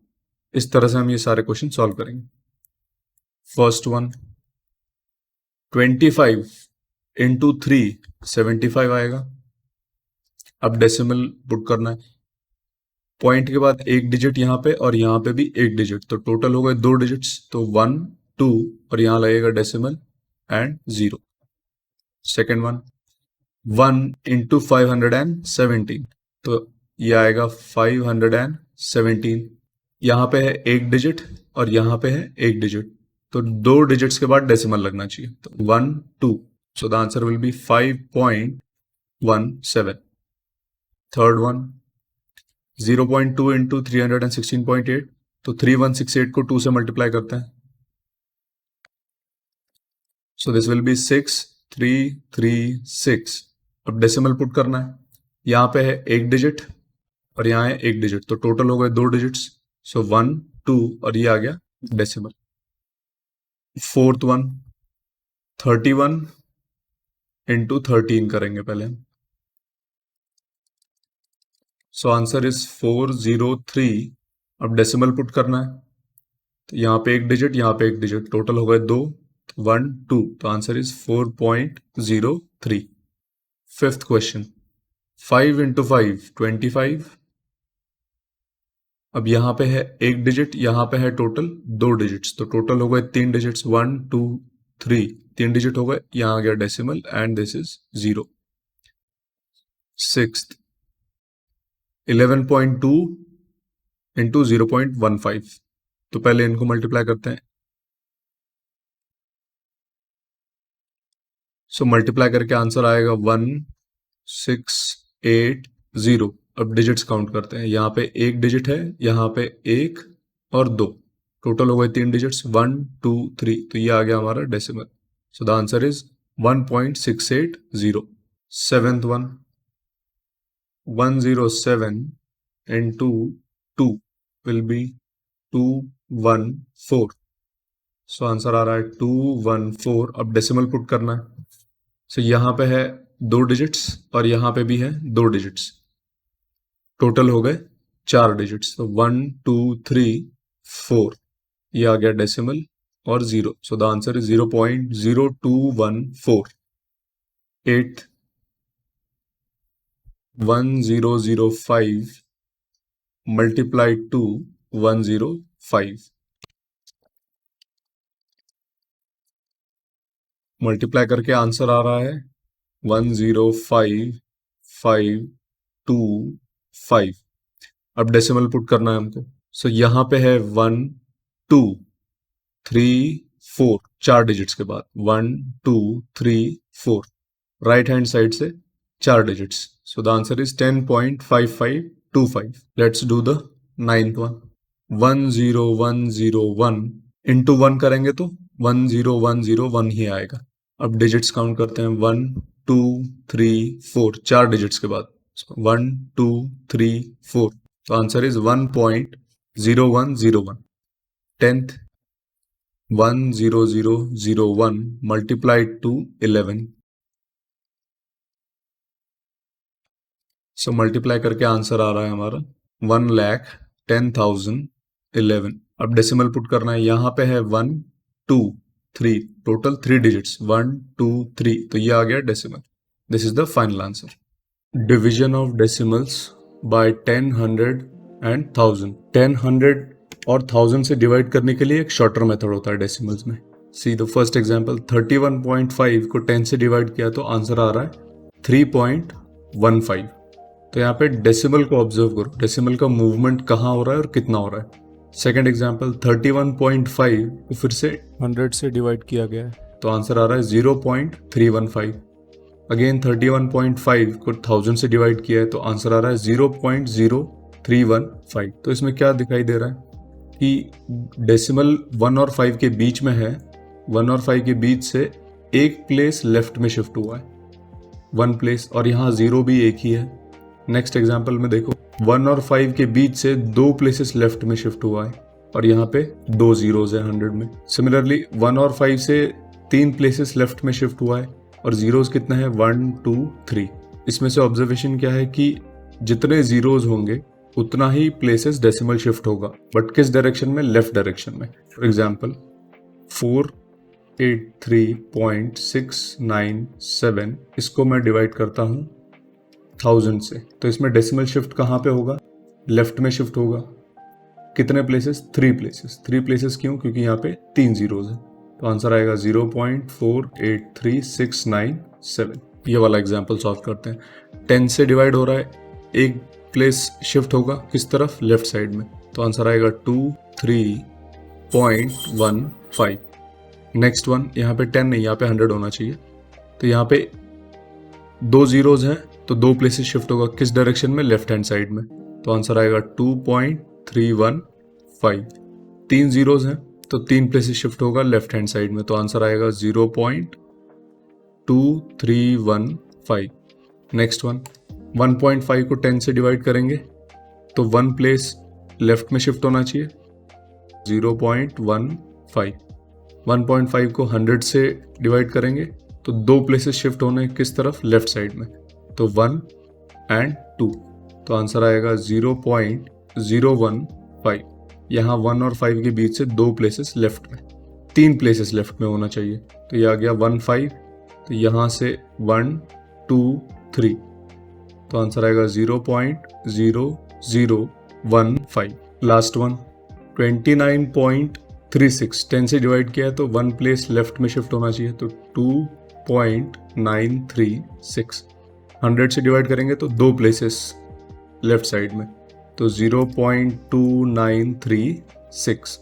इस तरह से हम ये सारे क्वेश्चन सॉल्व करेंगे. फर्स्ट वन, 25 इंटू 3 75 आएगा. अब डेसिमल पुट करना है. पॉइंट के बाद एक डिजिट यहाँ पे, और यहाँ पे भी एक डिजिट. तो टोटल हो गए 2 डिजिट्स. तो 1 2, और यहाँ लगेगा decimal and 0. Second one, 1 into 517. तो ये आएगा 517. यहाँ पे है एक डिजिट, और यहाँ पे है एक डिजिट. तो 2 डिजिट्स के बाद डेसिमल लगना चाहिए. तो 1 2. सो the answer will B 5.17. Third one, 0.2 into 316.8. तो 3168 को 2 से मल्टीप्लाई करते हैं. सो दिस विल बी 6336. अब डेसिमल पुट करना है. यहाँ पे है एक डिजिट, और यहाँ है एक डिजिट. तो टोटल हो गए 2 डिजिट्स. सो 1 2, और ये आ गया डेसिमल. फोर्थ वन, 31 इंटू 13 करेंगे पहले. So answer is 403. अब डेसिमल पुट करना है. तो यहाँ पे एक डिजिट, यहाँ पे एक डिजिट. टोटल हो गए 2, 1 2. तो answer is 4.03. Fifth question, 5 into 5 25. अब यहाँ पे है एक डिजिट, यहाँ पे है टोटल 2 डिजिट्स. तो टोटल हो गए 3 डिजिट्स. 1 2 3, 3 डिजिट हो गए. यहाँ आ गया decimal, and this is 0. Sixth, 11.2 into 0.15. तो पहले इनको मल्टीप्लाई करते हैं. सो मल्टीप्लाई करके आंसर आएगा 1680. अब डिजिट्स काउंट करते हैं. यहाँ पे एक डिजिट है, यहाँ पे एक और 2. टोटल हो गए 3 डिजिट्स. 1 2 3. तो ये आ गया हमारा decimal. So the answer is 1.680. Seventh one, 107 into 2 will be 214. So answer आ रहा है 214. अब डेसिमल पुट करना है. सो यहाँ पे है 2 डिजिट्स, और यहाँ पे भी है 2 डिजिट्स. टोटल हो गए 4 डिजिट्स. तो 1 2 3 4. ये आ गया डेसिमल और 0. So the answer is 0.0214. Eight, 1005 multiplied to 105. Multiply करके आंसर आ रहा है 105,525. अब डेसिमल पुट करना है हमको. सो यहाँ पे है 1 2 3 4, 4 डिजिट्स के बाद 1 2 3 4. राइट हैंड साइड से 4 digits. So the answer is 10.5525. Let's do the ninth one. 10101 into 1 करेंगे तो 10101 ही आएगा. अब डिजिट्स काउंट करते हैं. 1 2 3 4, 4 डिजिट्स के बाद. 1 2 3 4, तो answer is 1.0101. 10th 10001 multiplied to 11. So multiply करके आंसर आ रहा है हमारा 1,10,011. अब डेसिमल पुट करना है, यहाँ पे है 1 2 3, टोटल 3 डिजिट्स 1 2 3, तो ये आ गया decimal. This is the final answer. Division of decimals by 10, 100 and 1000. 10, 100 और 1000 से डिवाइड करने के लिए एक शॉर्टर मेथड होता है डेसिमल्स में. सी द फर्स्ट एग्जांपल, 31.5 को 10 से डिवाइड किया तो आंसर आ रहा है 3.15. तो यहाँ पे डेसिमल को ऑब्जर्व करो, डेसिमल का मूवमेंट कहाँ हो रहा है और कितना हो रहा है. सेकंड एग्जांपल 31.5 को फिर से 100 से डिवाइड किया गया है तो आंसर आ रहा है 0.315. अगेन 31.5 को 1000 से डिवाइड किया है तो आंसर आ रहा है 0.0315. तो इसमें क्या दिखाई दे रहा है कि डेसिमल 1 और 5 के बीच में है. 1 और 5 के बीच से एक प्लेस लेफ्ट में शिफ्ट हुआ है, 1 प्लेस, और यहाँ 0 भी एक ही है. नेक्स्ट एग्जांपल में देखो, 1 और 5 के बीच से 2 प्लेसेस लेफ्ट में शिफ्ट हुआ है और यहाँ पे 2 जीरोज है 100 में. सिमिलरली 1 और 5 से 3 प्लेसेस लेफ्ट में शिफ्ट हुआ है और जीरोज कितना है 1 2 3. इसमें से ऑब्जर्वेशन क्या है कि जितने जीरोज होंगे उतना ही प्लेसेस डेसिमल शिफ्ट होगा, बट किस डायरेक्शन में? लेफ्ट डायरेक्शन में. फॉर एग्जांपल 483.697, इसको मैं डिवाइड करता हूँ 1000 से, तो इसमें डेसिमल शिफ्ट कहाँ पे होगा? लेफ्ट में शिफ्ट होगा. कितने प्लेसेस? 3 प्लेसेस. 3 प्लेसेस क्यों? क्योंकि यहाँ पे 3 जीरोज है, तो आंसर आएगा 0.483697. ये वाला एग्जांपल सॉल्व करते हैं. 10 से डिवाइड हो रहा है, एक प्लेस शिफ्ट होगा किस तरफ? लेफ्ट साइड में, तो आंसर आएगा 23.15. नेक्स्ट वन, यहाँ पे 10 नहीं, यहाँ पे 100 होना चाहिए, तो यहाँ पे 2 जीरोज हैं तो 2 प्लेसेस शिफ्ट होगा किस डायरेक्शन में? लेफ्ट हैंड साइड में, तो आंसर आएगा 2.315. 3 जीरोज हैं तो 3 प्लेसेस शिफ्ट होगा लेफ्ट हैंड साइड में, तो आंसर आएगा 0.2315. नेक्स्ट वन, 1.5 को 10 से डिवाइड करेंगे तो 1 प्लेस लेफ्ट में शिफ्ट होना चाहिए, 0.15. 1.5 को 100 से डिवाइड करेंगे तो 2 प्लेसेस शिफ्ट होने किस तरफ? लेफ्ट साइड में, तो 1 एंड 2, तो आंसर आएगा 0.015. यहाँ 1 और 5 के बीच से 2 प्लेसेस लेफ्ट में, 3 प्लेसेस लेफ्ट में होना चाहिए, तो ये आ गया 15. तो यहाँ से 1 2 3, तो आंसर आएगा 0.0015. लास्ट वन 29.36, 10 से डिवाइड किया है तो 1 प्लेस लेफ्ट में शिफ्ट होना चाहिए, तो 2.936. 100 से डिवाइड करेंगे तो 2 प्लेसेस लेफ्ट साइड में, तो 0.2936.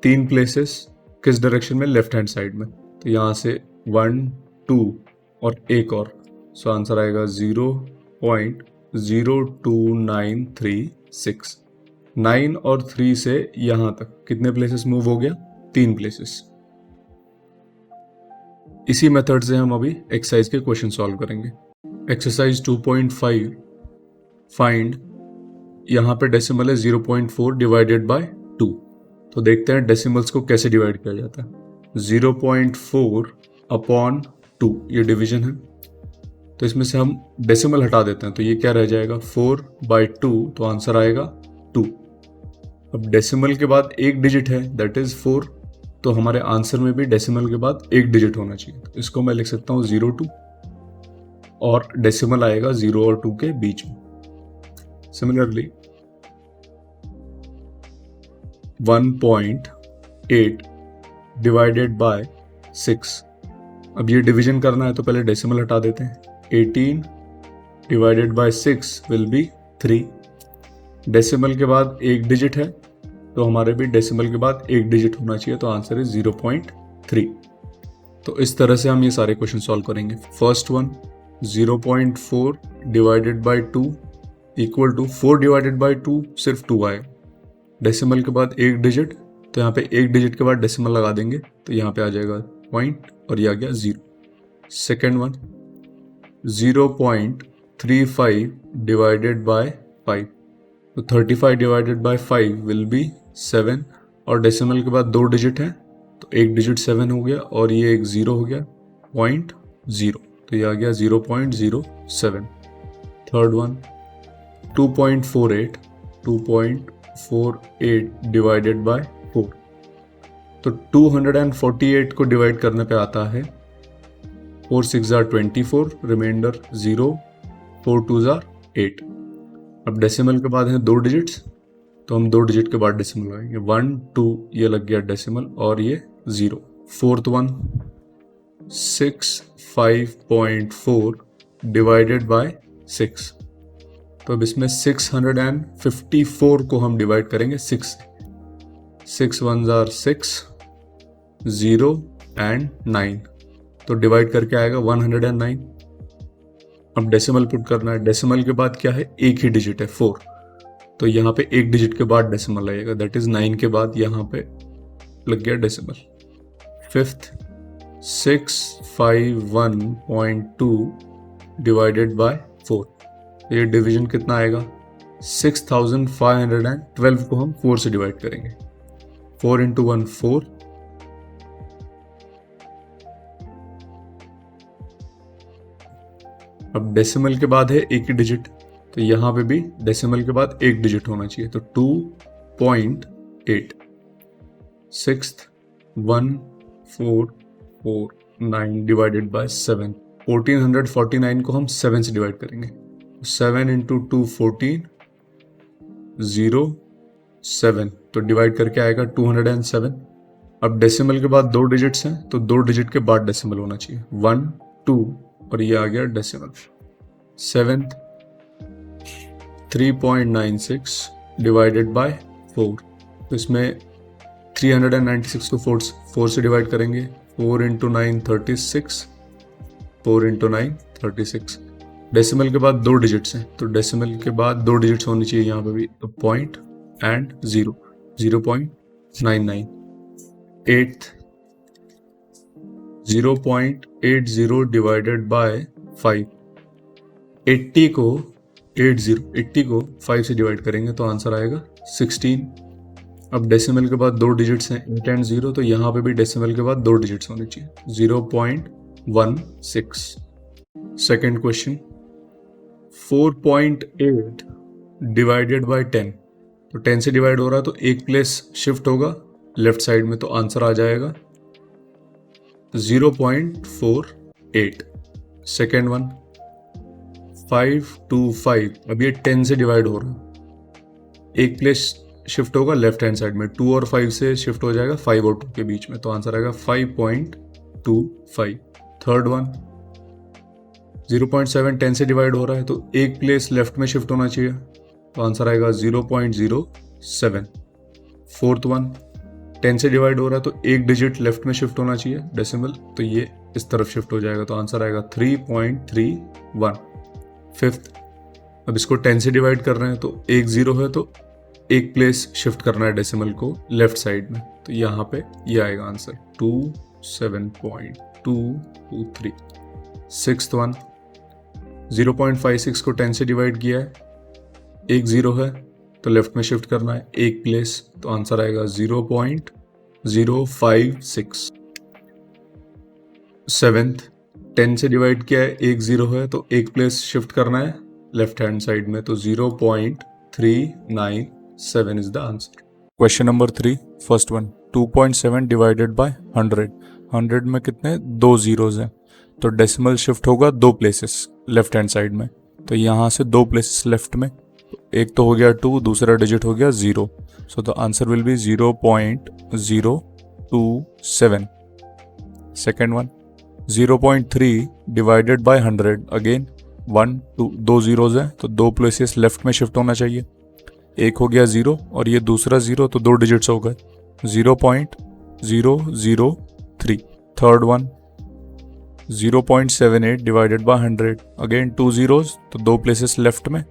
3 प्लेसेस किस डायरेक्शन में? लेफ्ट हैंड साइड में, तो यहाँ से 1 2 और एक और, सो आंसर आएगा 0.02936. 9 और 3 से यहाँ तक कितने प्लेसेस मूव हो गया? 3 प्लेसेस. इसी मेथड से हम अभी एक्सरसाइज के क्वेश्चन सॉल्व करेंगे. एक्सरसाइज 2.5, फाइंड, यहाँ पे डेसिमल है 0.4 डिवाइडेड बाय 2. तो देखते हैं डेसिमल्स को कैसे डिवाइड किया जाता है. 0.4 अपॉन 2, ये डिवीजन है, तो इसमें से हम डेसिमल हटा देते हैं, तो ये क्या रह जाएगा? 4/2, तो आंसर आएगा 2. अब डेसिमल के बाद एक डिजिट है, दैट इज 4, तो हमारे आंसर में भी डेसिमल के बाद एक डिजिट होना चाहिए, तो इसको मैं लिख सकता हूँ 02, और डेसिमल आएगा 0 और 2 के बीच में. सिमिलरली 1.8 डिवाइडेड बाय 6, अब ये डिवीजन करना है तो पहले डेसिमल हटा देते हैं. 18 divided by 6 will be 3. Decimal के बाद एक डिजिट है तो हमारे भी डेसिमल के बाद एक डिजिट होना चाहिए, तो आंसर इज 0.3. तो इस तरह से हम ये सारे क्वेश्चन सॉल्व करेंगे. First one 0.4 divided by 2 equal to 4 divided by 2 सिर्फ 2 आए. डेसिमल के बाद एक डिजिट, तो यहाँ पे एक डिजिट के बाद डेसिमल लगा देंगे तो यहाँ पे आ जाएगा पॉइंट और ये आ गया 0. Second one 0.4 35 divided by 5. तो 35 divided by 5 will be 7 और डेसिमल के बाद 2 डिजिट है तो एक डिजिट 7 हो गया और ये एक 0 हो गया 0.0 तो ये आ गया 0.07. Third one 2.48 divided by 4. तो 248 को डिवाइड करने पे आता है 4 6 are 24 रिमाइंडर 0 4 2 are 8. अब डेसिमल के बाद है 2 डिजिट्स तो हम 2 डिजिट के बाद डेसिमल लगाएंगे 1 2 ये लग गया डेसिमल और ये 0. Fourth one 65.4 divided by 6. तो अब इसमें 654 को हम डिवाइड करेंगे 6 से. 6 1s are 6 0 and 9 तो डिवाइड करके आएगा 109. अब डेसिमल पुट करना है. डेसिमल के बाद क्या है एक ही डिजिट है 4 तो यहाँ पे एक डिजिट के बाद डेसिमल लगेगा दैट इज 9 के बाद यहाँ पे लग गया डेसिमल. Fifth 651.2 divided by 4. ये डिवीजन कितना आएगा 6512 को हम 4 से डिवाइड करेंगे 4 into 1 4 अब डेसिमल के बाद है एक ही डिजिट तो यहाँ पे भी डेसिमल के बाद एक डिजिट होना चाहिए तो 2.8. Sixth 1449 divided by 7. 1449 को हम 7 से डिवाइड करेंगे 7 into 2 14 0 7 तो डिवाइड करके आएगा 207. अब डेसिमल के बाद 2 डिजिट्स हैं तो 2 डिजिट के बाद डेसिमल होना चाहिए 1 2 और ये आ गया डेसिमल. Seventh 3.96 divided by 4. तो इसमें 396 को 4 से डिवाइड करेंगे 4 into 9 36 4 into 9 36. डेसिमल के बाद 2 डिजिट्स हैं तो डेसिमल के बाद 2 डिजिट्स होनी चाहिए यहाँ पे भी तो point and 0 0.99. Eighth 0.80 divided by 5. 80 को 5 से डिवाइड करेंगे तो आंसर आएगा 16. अब डेसिमल के बाद 2 डिजिट्स हैं 8 and 0 तो यहाँ पे भी डेसिमल के बाद 2 डिजिट्स होने चाहिए 0.16. Second question 4.8 divided by 10. तो 10 से डिवाइड हो रहा है तो एक प्लेस शिफ्ट होगा लेफ्ट साइड में तो आंसर आ जाएगा 0.48. सेकेंड वन 525 अब ये 10 से डिवाइड हो रहा है एक प्लेस शिफ्ट होगा लेफ्ट हैंड साइड में 2 और 5 से शिफ्ट हो जाएगा 5 और 2 के बीच में तो आंसर आएगा 5.25. थर्ड वन 0.7 10 से डिवाइड हो रहा है तो एक प्लेस लेफ्ट में शिफ्ट होना चाहिए तो आंसर आएगा 0.07. फोर्थ वन 10 से डिवाइड हो रहा है तो एक डिजिट लेफ्ट में शिफ्ट होना चाहिए डेसिमल तो ये इस तरफ शिफ्ट हो जाएगा तो आंसर आएगा 3.31. फिफ्थ अब इसको 10 से डिवाइड कर रहे हैं तो एक 0 है तो एक प्लेस शिफ्ट करना है डेसिमल को लेफ्ट साइड में तो यहाँ पे ये आएगा आंसर 27.223. सिक्स्थ वन 0.56 को 10 से डिवाइड किया है एक 0 है तो लेफ्ट में शिफ्ट करना है एक प्लेस तो आंसर आएगा 0.056. सेवेंथ 10 से डिवाइड किया है एक 0 है तो एक प्लेस शिफ्ट करना है लेफ्ट हैंड साइड में तो 0.397 is the answer. Question number 3 first one 2.7 divided by 100. 100 में कितने 2 zeros हैं तो डेसिमल शिफ्ट होगा 2 प्लेसेस लेफ्ट हैंड साइड में तो यहाँ से 2 प्लेसेस लेफ्ट में एक तो हो गया 2 दूसरा डिजिट हो गया 0 so the answer will B 0.027. Second one 0.3 divided by 100 again 1 2 2 zeros हैं तो 2 प्लेसेस लेफ्ट में शिफ्ट होना चाहिए एक हो गया 0 और ये दूसरा 0 तो 2 डिजिट्स हो गए 0.003. Third one 0.78 divided by 100 again 2 zeros तो 2 प्लेसेस लेफ्ट में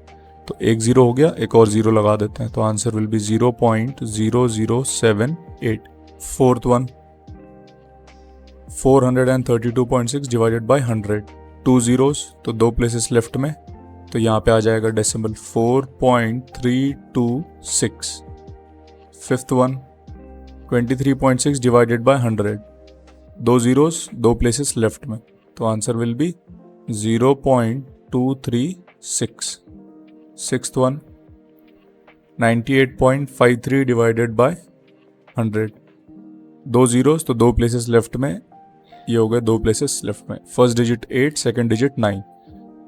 तो एक 0 हो गया एक और 0 लगा देते हैं तो answer will B 0.0078. Fourth one 432.6 divided by 100 2 zeros तो 2 प्लेसेस लेफ्ट में तो यहाँ पे आ जाएगा decimal 4.326। Fifth one 23.6 divided by 100, दो जीरोस दो प्लेसेस लेफ्ट में, तो answer will B 0.236। Sixth one 98.53 divided by 100, दो जीरोस तो दो प्लेसेस लेफ्ट में, ये हो गए दो प्लेसेस लेफ्ट में, फर्स्ट डिजिट 8 सेकंड डिजिट 9,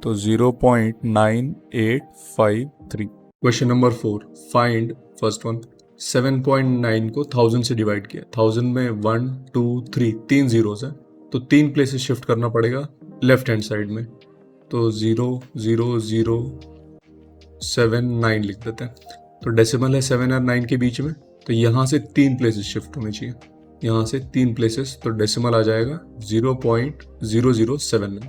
तो 0.9853। Question number 4, find first one 7.9 को 1000 से डिवाइड किया। 1000 में 1 2 3 तीन जीरोस है, तो तीन प्लेसेस शिफ्ट करना पड़ेगा लेफ्ट हैंड साइड में, तो 0 0 0 7 9 लिख देते हैं। तो डेसिमल है 7 और 9 के बीच में, तो यहाँ से तीन प्लेसेस शिफ्ट होने चाहिए, यहाँ से तीन प्लेसेस, तो डेसिमल आ जाएगा 0.0079।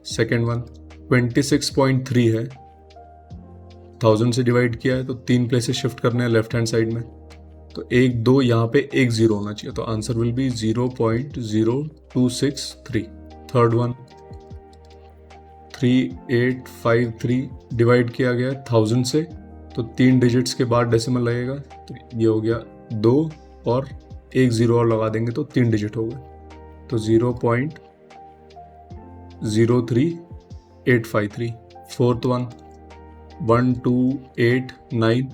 सेकेंड वन 26.3 है, 1000 से डिवाइड किया है, तो तीन प्लेसेस शिफ्ट करने हैं लेफ्ट हैंड साइड में, तो 1 2 यहाँ पे 1 0 होना चाहिए, तो answer will B 0.0263। Third one 3853 divide किया गया 1000 से, तो तीन डिजिट्स के बाद डेसिमल लगेगा, तो ये हो गया 2 और 1 0 और लगा देंगे तो तीन डिजिट हो गए, तो 0.03853। फोर्थ वन 1289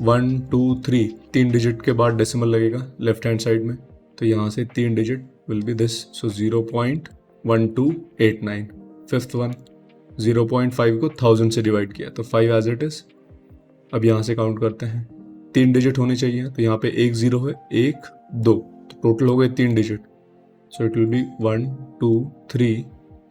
1 2 3 तीन डिजिट के बाद डेसिमल लगेगा लेफ्ट हैंड साइड में, तो यहाँ से तीन digit will be this, so 0.1289। Fifth one 0.5 को 1000 से डिवाइड किया, तो 5 एज इट इज। अब यहाँ से काउंट करते हैं, तीन डिजिट होने चाहिए, तो यहाँ पे 1 0 है, 1 2, तो टोटल हो गए तीन digit, so it will B 1 2 3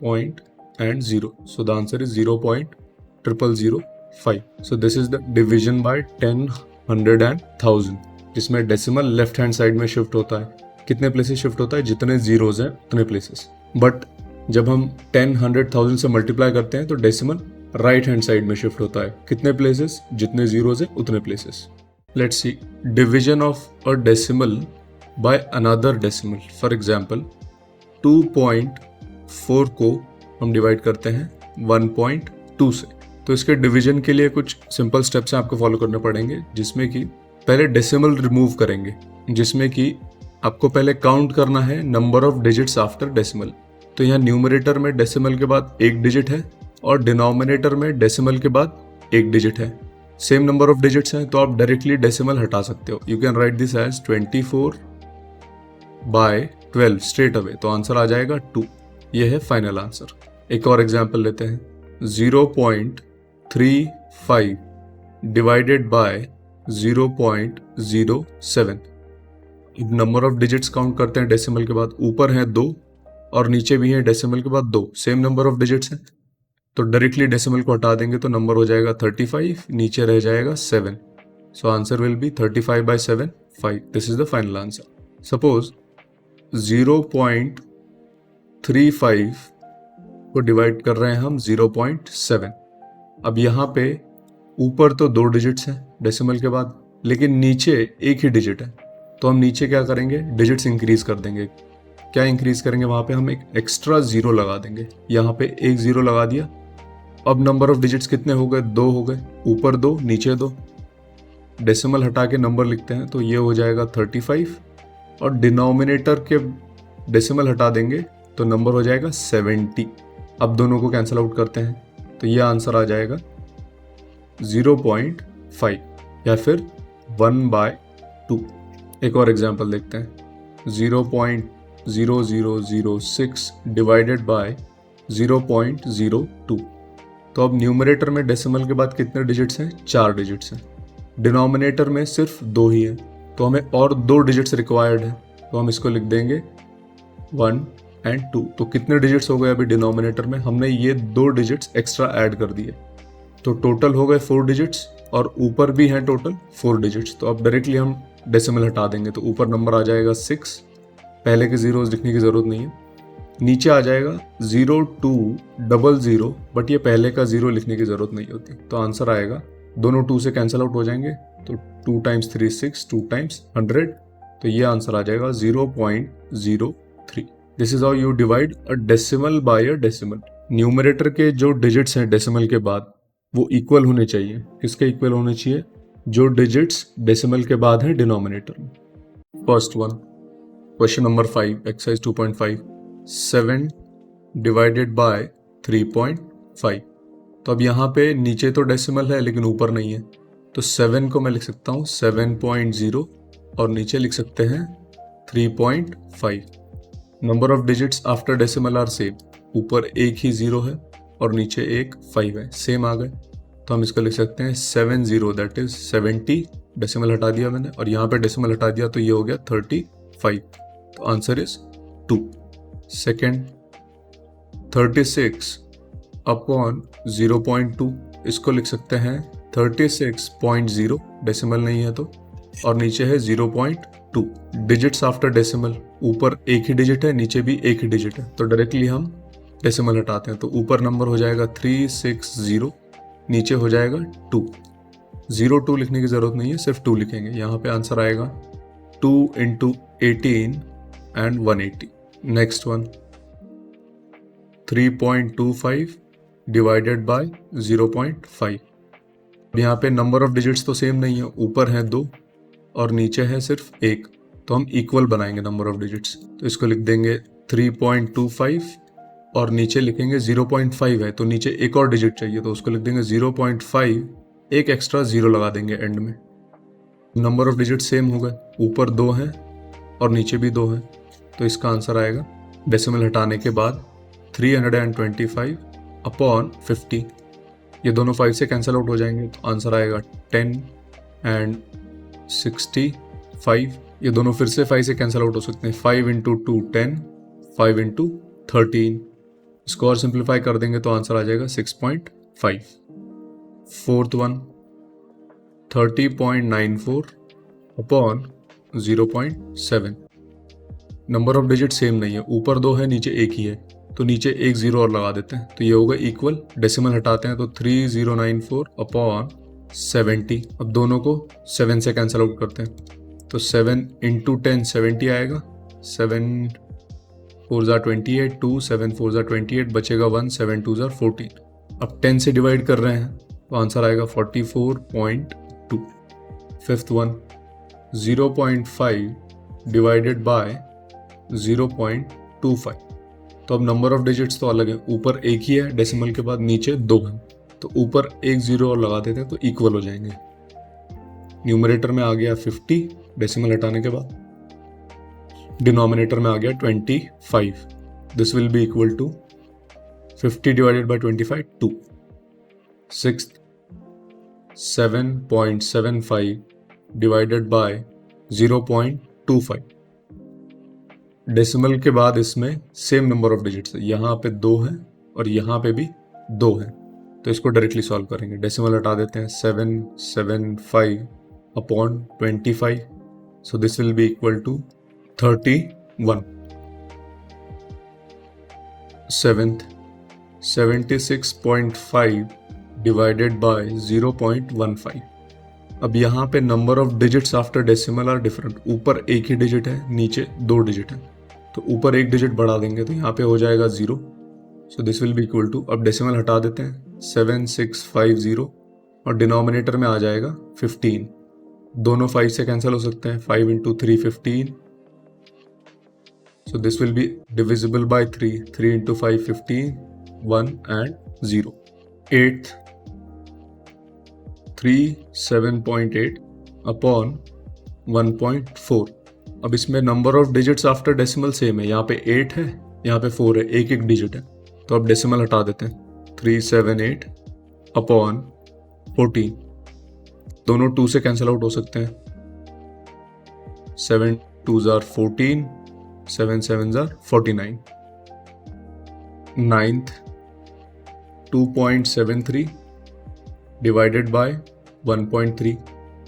point and 0, so the answer is 0.0005। So this is the division bye 10 100 and 1000, जिसमें डेसिमल लेफ्ट हैंड साइड में शिफ्ट होता है। कितने प्लेसेस शिफ्ट होता है? जितने जीरोज हैं उतने प्लेसेस। बट जब हम 10 100 1000 से मल्टीप्लाई करते हैं तो डेसिमल राइट हैंड साइड में शिफ्ट होता है। कितने प्लेसेस? जितने जीरोज हैं उतने places. Let's see division of a decimal by another decimal. For example 2.4 को हम डिवाइड करते हैं 1.2 से, तो इसके डिवीजन के लिए कुछ सिंपल स्टेप्स आपको फॉलो करने पड़ेंगे, जिसमें कि पहले डेसिमल रिमूव करेंगे, जिसमें कि आपको पहले काउंट करना है number of digits after decimal. तो यहाँ न्यूमरेटर में डेसिमल के बाद एक डिजिट है और डिनोमिनेटर में डेसिमल के बाद एक डिजिट है। सेम नंबर ऑफ डिजिट्स हैं तो आप डायरेक्टली डेसिमल हटा सकते हो। You can write this as 24/12 straight away, तो आंसर आ जाएगा 2। ये है फाइनल आंसर। एक और एग्जांपल लेते हैं, 0.35 डिवाइडेड बाय 0.07। अब नंबर ऑफ डिजिट्स काउंट करते हैं डेसिमल के बाद। ऊपर है 2 और नीचे भी है डेसिमल के बाद 2, सेम नंबर ऑफ डिजिट्स हैं, तो डायरेक्टली डेसिमल को हटा देंगे तो नंबर हो जाएगा 35, नीचे रह जाएगा 7। सो answer will B 35/7 5। This is the final answer. Suppose 0.35 को डिवाइड कर रहे हैं हम 0.7। अब यहाँ पे ऊपर तो 2 डिजिट्स हैं डेसिमल के बाद, लेकिन नीचे एक ही डिजिट है, तो हम नीचे क्या करेंगे? डिजिट्स इंक्रीज कर देंगे। क्या इंक्रीज करेंगे? वहाँ पे हम एक एक्स्ट्रा 0 लगा देंगे। यहाँ पे एक 0 लगा दिया। अब नंबर ऑफ डिजिट्स कितने हो गए? 2 हो गए। ऊपर 2 नीचे 2, डेसिमल हटा के नंबर लिखते हैं तो ये हो जाएगा 35, और डिनोमिनेटर के डेसिमल हटा देंगे तो नंबर हो जाएगा 70। अब दोनों को कैंसिल आउट करते हैं तो ये आंसर आ जाएगा 0.5 या फिर 1/2। एक और एग्जांपल देखते हैं, 0.0006 डिवाइडेड बाय 0.02। तो अब न्यूमरेटर में डेसिमल के बाद कितने डिजिट्स हैं? 4 डिजिट्स हैं। डिनोमिनेटर में सिर्फ 2 ही है, तो हमें और 2 डिजिट्स रिक्वायर्ड है, तो हम इसको लिख देंगे 1 और 2। तो कितने डिजिट्स हो गए अभी डिनोमिनेटर में? हमने ये 2 डिजिट्स एक्स्ट्रा ऐड कर दिए, तो टोटल हो गए 4 डिजिट्स, और ऊपर भी हैं टोटल 4 डिजिट्स। तो अब डायरेक्टली हम डेसिमल हटा देंगे तो ऊपर नंबर आ जाएगा 6, पहले के जीरोस लिखने की ज़रूरत नहीं है। नीचे आ जाएगा 0200, बट ये पहले का 0 लिखने की ज़रूरत नहीं होती, तो आंसर आएगा, दोनों 2 से कैंसिल आउट हो जाएंगे, तो 2 × 3 6, 2 × 100, तो ये आंसर आ जाएगा 0.03। This is how you divide a decimal by a decimal. Numerator के जो डिजिट्स हैं डेसिमल के बाद वो इक्वल होने चाहिए। किसके इक्वल होने चाहिए? जो डिजिट्स डेसिमल के बाद हैं डिनोमिनेटर में। First one, question number 5, exercise 2.5, 7 divided by 3.5। तो अब यहाँ पे नीचे तो डेसिमल है लेकिन ऊपर नहीं है, तो 7 को मैं लिख सकता हूँ 7.0 और नीचे लिख सकते हैं 3.5। Number of digits after decimal are same, ऊपर एक ही 0 है और नीचे एक 5 है, सेम आ गए। तो हम इसको लिख सकते हैं 70, दैट इज 70, डेसिमल हटा दिया मैंने और यहाँ पे डेसिमल हटा दिया तो ये हो गया 35। तो आंसर इज 2। सेकेंड, 36 अपॉन 0.2, इसको लिख सकते हैं 36.0, डेसिमल नहीं है तो, और नीचे है 0.2। डिजिट्स आफ्टर डेसिमल, ऊपर एक ही डिजिट है नीचे भी एक ही डिजिट है, तो डायरेक्टली हम डेसिमल हटाते हैं। तो ऊपर नंबर हो जाएगा 360, नीचे हो जाएगा 2। 02 लिखने की जरूरत नहीं है, सिर्फ 2 लिखेंगे। यहाँ पे आंसर आएगा 2 × 18 and 180। Next one, 3.25 divided by 0.5। यहाँ पे नंबर ऑफ डिजिट्स तो सेम नहीं है, ऊपर है 2 और नीचे है सिर्फ 1, तो हम इक्वल बनाएंगे नंबर ऑफ डिजिट्स। तो इसको लिख देंगे 3.25 और नीचे लिखेंगे 0.5 है तो नीचे एक और डिजिट चाहिए, तो उसको लिख देंगे 0.5, एक एक्स्ट्रा 0 लगा देंगे एंड में। नंबर ऑफ डिजिट सेम हो गए, ऊपर 2 है और नीचे भी 2 है, तो इसका आंसर आएगा डेसिमल हटाने के बाद 325 अपॉन 50। ये दोनों 5 से कैंसिल आउट हो जाएंगे, तो आंसर आएगा 10 एंड 65। ये दोनों फिर से 5 से कैंसिल आउट हो सकते हैं, 5 × 2 10, 5 × 13। इसको और सिंप्लीफाई कर देंगे तो आंसर आ जाएगा 6.5। Fourth one, 30.94 upon 0.7। Number of digit same नहीं है, ऊपर 2 है नीचे एक ही है, तो नीचे एक 0 और लगा देते हैं, तो ये होगा इक्वल। डेसिमल हटाते हैं तो 3094 अपॉन 70। अब दोनों को 7 से कैंसिल आउट करते हैं, तो 7 × 10 70 आएगा, 7 4 ज़ा 28, 2 7 4 ज़ा 28, बचेगा 1, 7 2 ज़ा 14। अब 10 से डिवाइड कर रहे हैं तो आंसर आएगा 44.2। Fifth one, 0.5 divided by 0.25। तो अब नंबर ऑफ डिजिट्स तो अलग है, ऊपर एक ही है डेसिमल के बाद, नीचे 2 है, तो ऊपर एक 0 और लगा देते हैं तो इक्वल हो जाएंगे। न्यूमरेटर में आ गया 50 डेसिमल हटाने के बाद, डिनोमिनेटर में आ गया 25। This will be equal to 50 divided by 25, 2। Sixth, 7.75 divided by 0.25। Decimal के बाद इसमें सेम नंबर ऑफ डिजिट्स है, यहाँ पे 2 है और यहाँ पे भी 2 है, तो इसको डायरेक्टली सॉल्व करेंगे। डेसिमल हटा देते हैं, 775 upon 25, so this will be equal to 31। Seventh, 76.5 divided by 0.15। अब यहाँ पे number of digits after decimal are different, ऊपर एक ही डिजिट है नीचे 2 डिजिट है, तो ऊपर एक डिजिट बढ़ा देंगे तो यहाँ पे हो जाएगा 0, so this will be equal to, अब डेसिमल हटा देते हैं 7650 और डिनोमिनेटर में आ जाएगा 15। दोनों 5 से कैंसिल हो सकते हैं, 5 × 3 15, so this will be divisible by 3, 3 × 5 15, 1 and 0. 8th, 37.8 upon 1.4। अब इसमें number of digits after decimal same है, यहाँ पे 8 है यहाँ पे 4 है, एक एक डिजिट है, तो अब डेसिमल हटा देते हैं, 378 अपॉन 14। दोनों 2 से कैंसिल आउट हो सकते हैं, 7 2 ज़ार 14, 7 7 ज़ार 49। 9th, 2.73 divided by 1.3।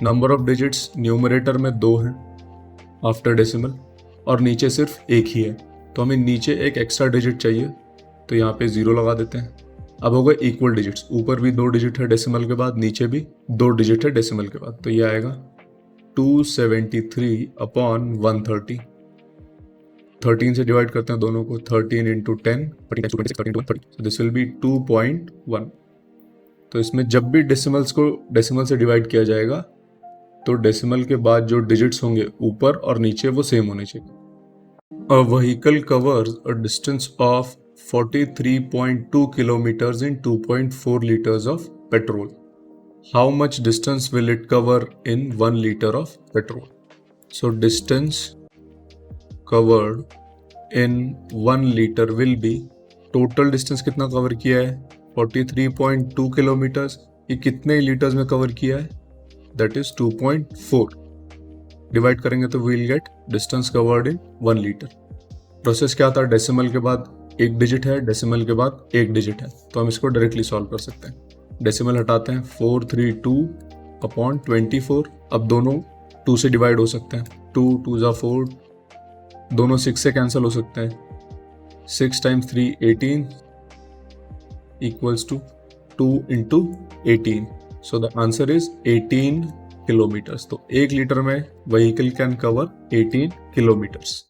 Number of digits numerator में 2 हैं आफ्टर डेसिमल और नीचे सिर्फ एक ही है, तो हमें नीचे एक एक्स्ट्रा डिजिट चाहिए, तो यहाँ पे 0 लगा देते हैं। अब हो गए इक्वल डिजिट्स, ऊपर भी 2 डिजिट है डेसिमल के बाद, नीचे भी 2 डिजिट है डेसिमल के बाद, तो ये आएगा 273 अपॉन 130। 13 से डिवाइड करते हैं दोनों को, 13 into 10, 13 into 26, 13 into 1, 30, this will B 2.1। तो इसमें जब भी डेसिमल्स को डेसिमल से डिवाइड किया जाएगा तो डेसिमल के बाद जो डिजिट्स होंगे ऊपर और नीचे वो सेम होने चाहिए। A vehicle covers a distance of 43.2 kilometers in 2.4 liters of petrol. How much distance will it cover in 1 liter of petrol? So distance covered in 1 liter will be, total distance कितना cover किया है 43.2 kilometres, ये कितने litres में cover किया है, that is 2.4। Divide करेंगे तो we'll get distance covered in 1 litre. Process क्या था, डेसिमल के बाद एक डिजिट है, डेसिमल के बाद एक डिजिट है, तो हम इसको डायरेक्टली सॉल्व कर सकते हैं। डेसिमल हटाते हैं, 432/24। अब दोनों 2 से डिवाइड हो सकते हैं, 2 2 ज़ा 4, दोनों 6 से कैंसिल हो सकते हैं। 6 times 3 18 equals to 2 into 18। So the answer is 18 kilometres. तो 1 लीटर में व्हीकल कैन कवर 18 किलोमीटर्स।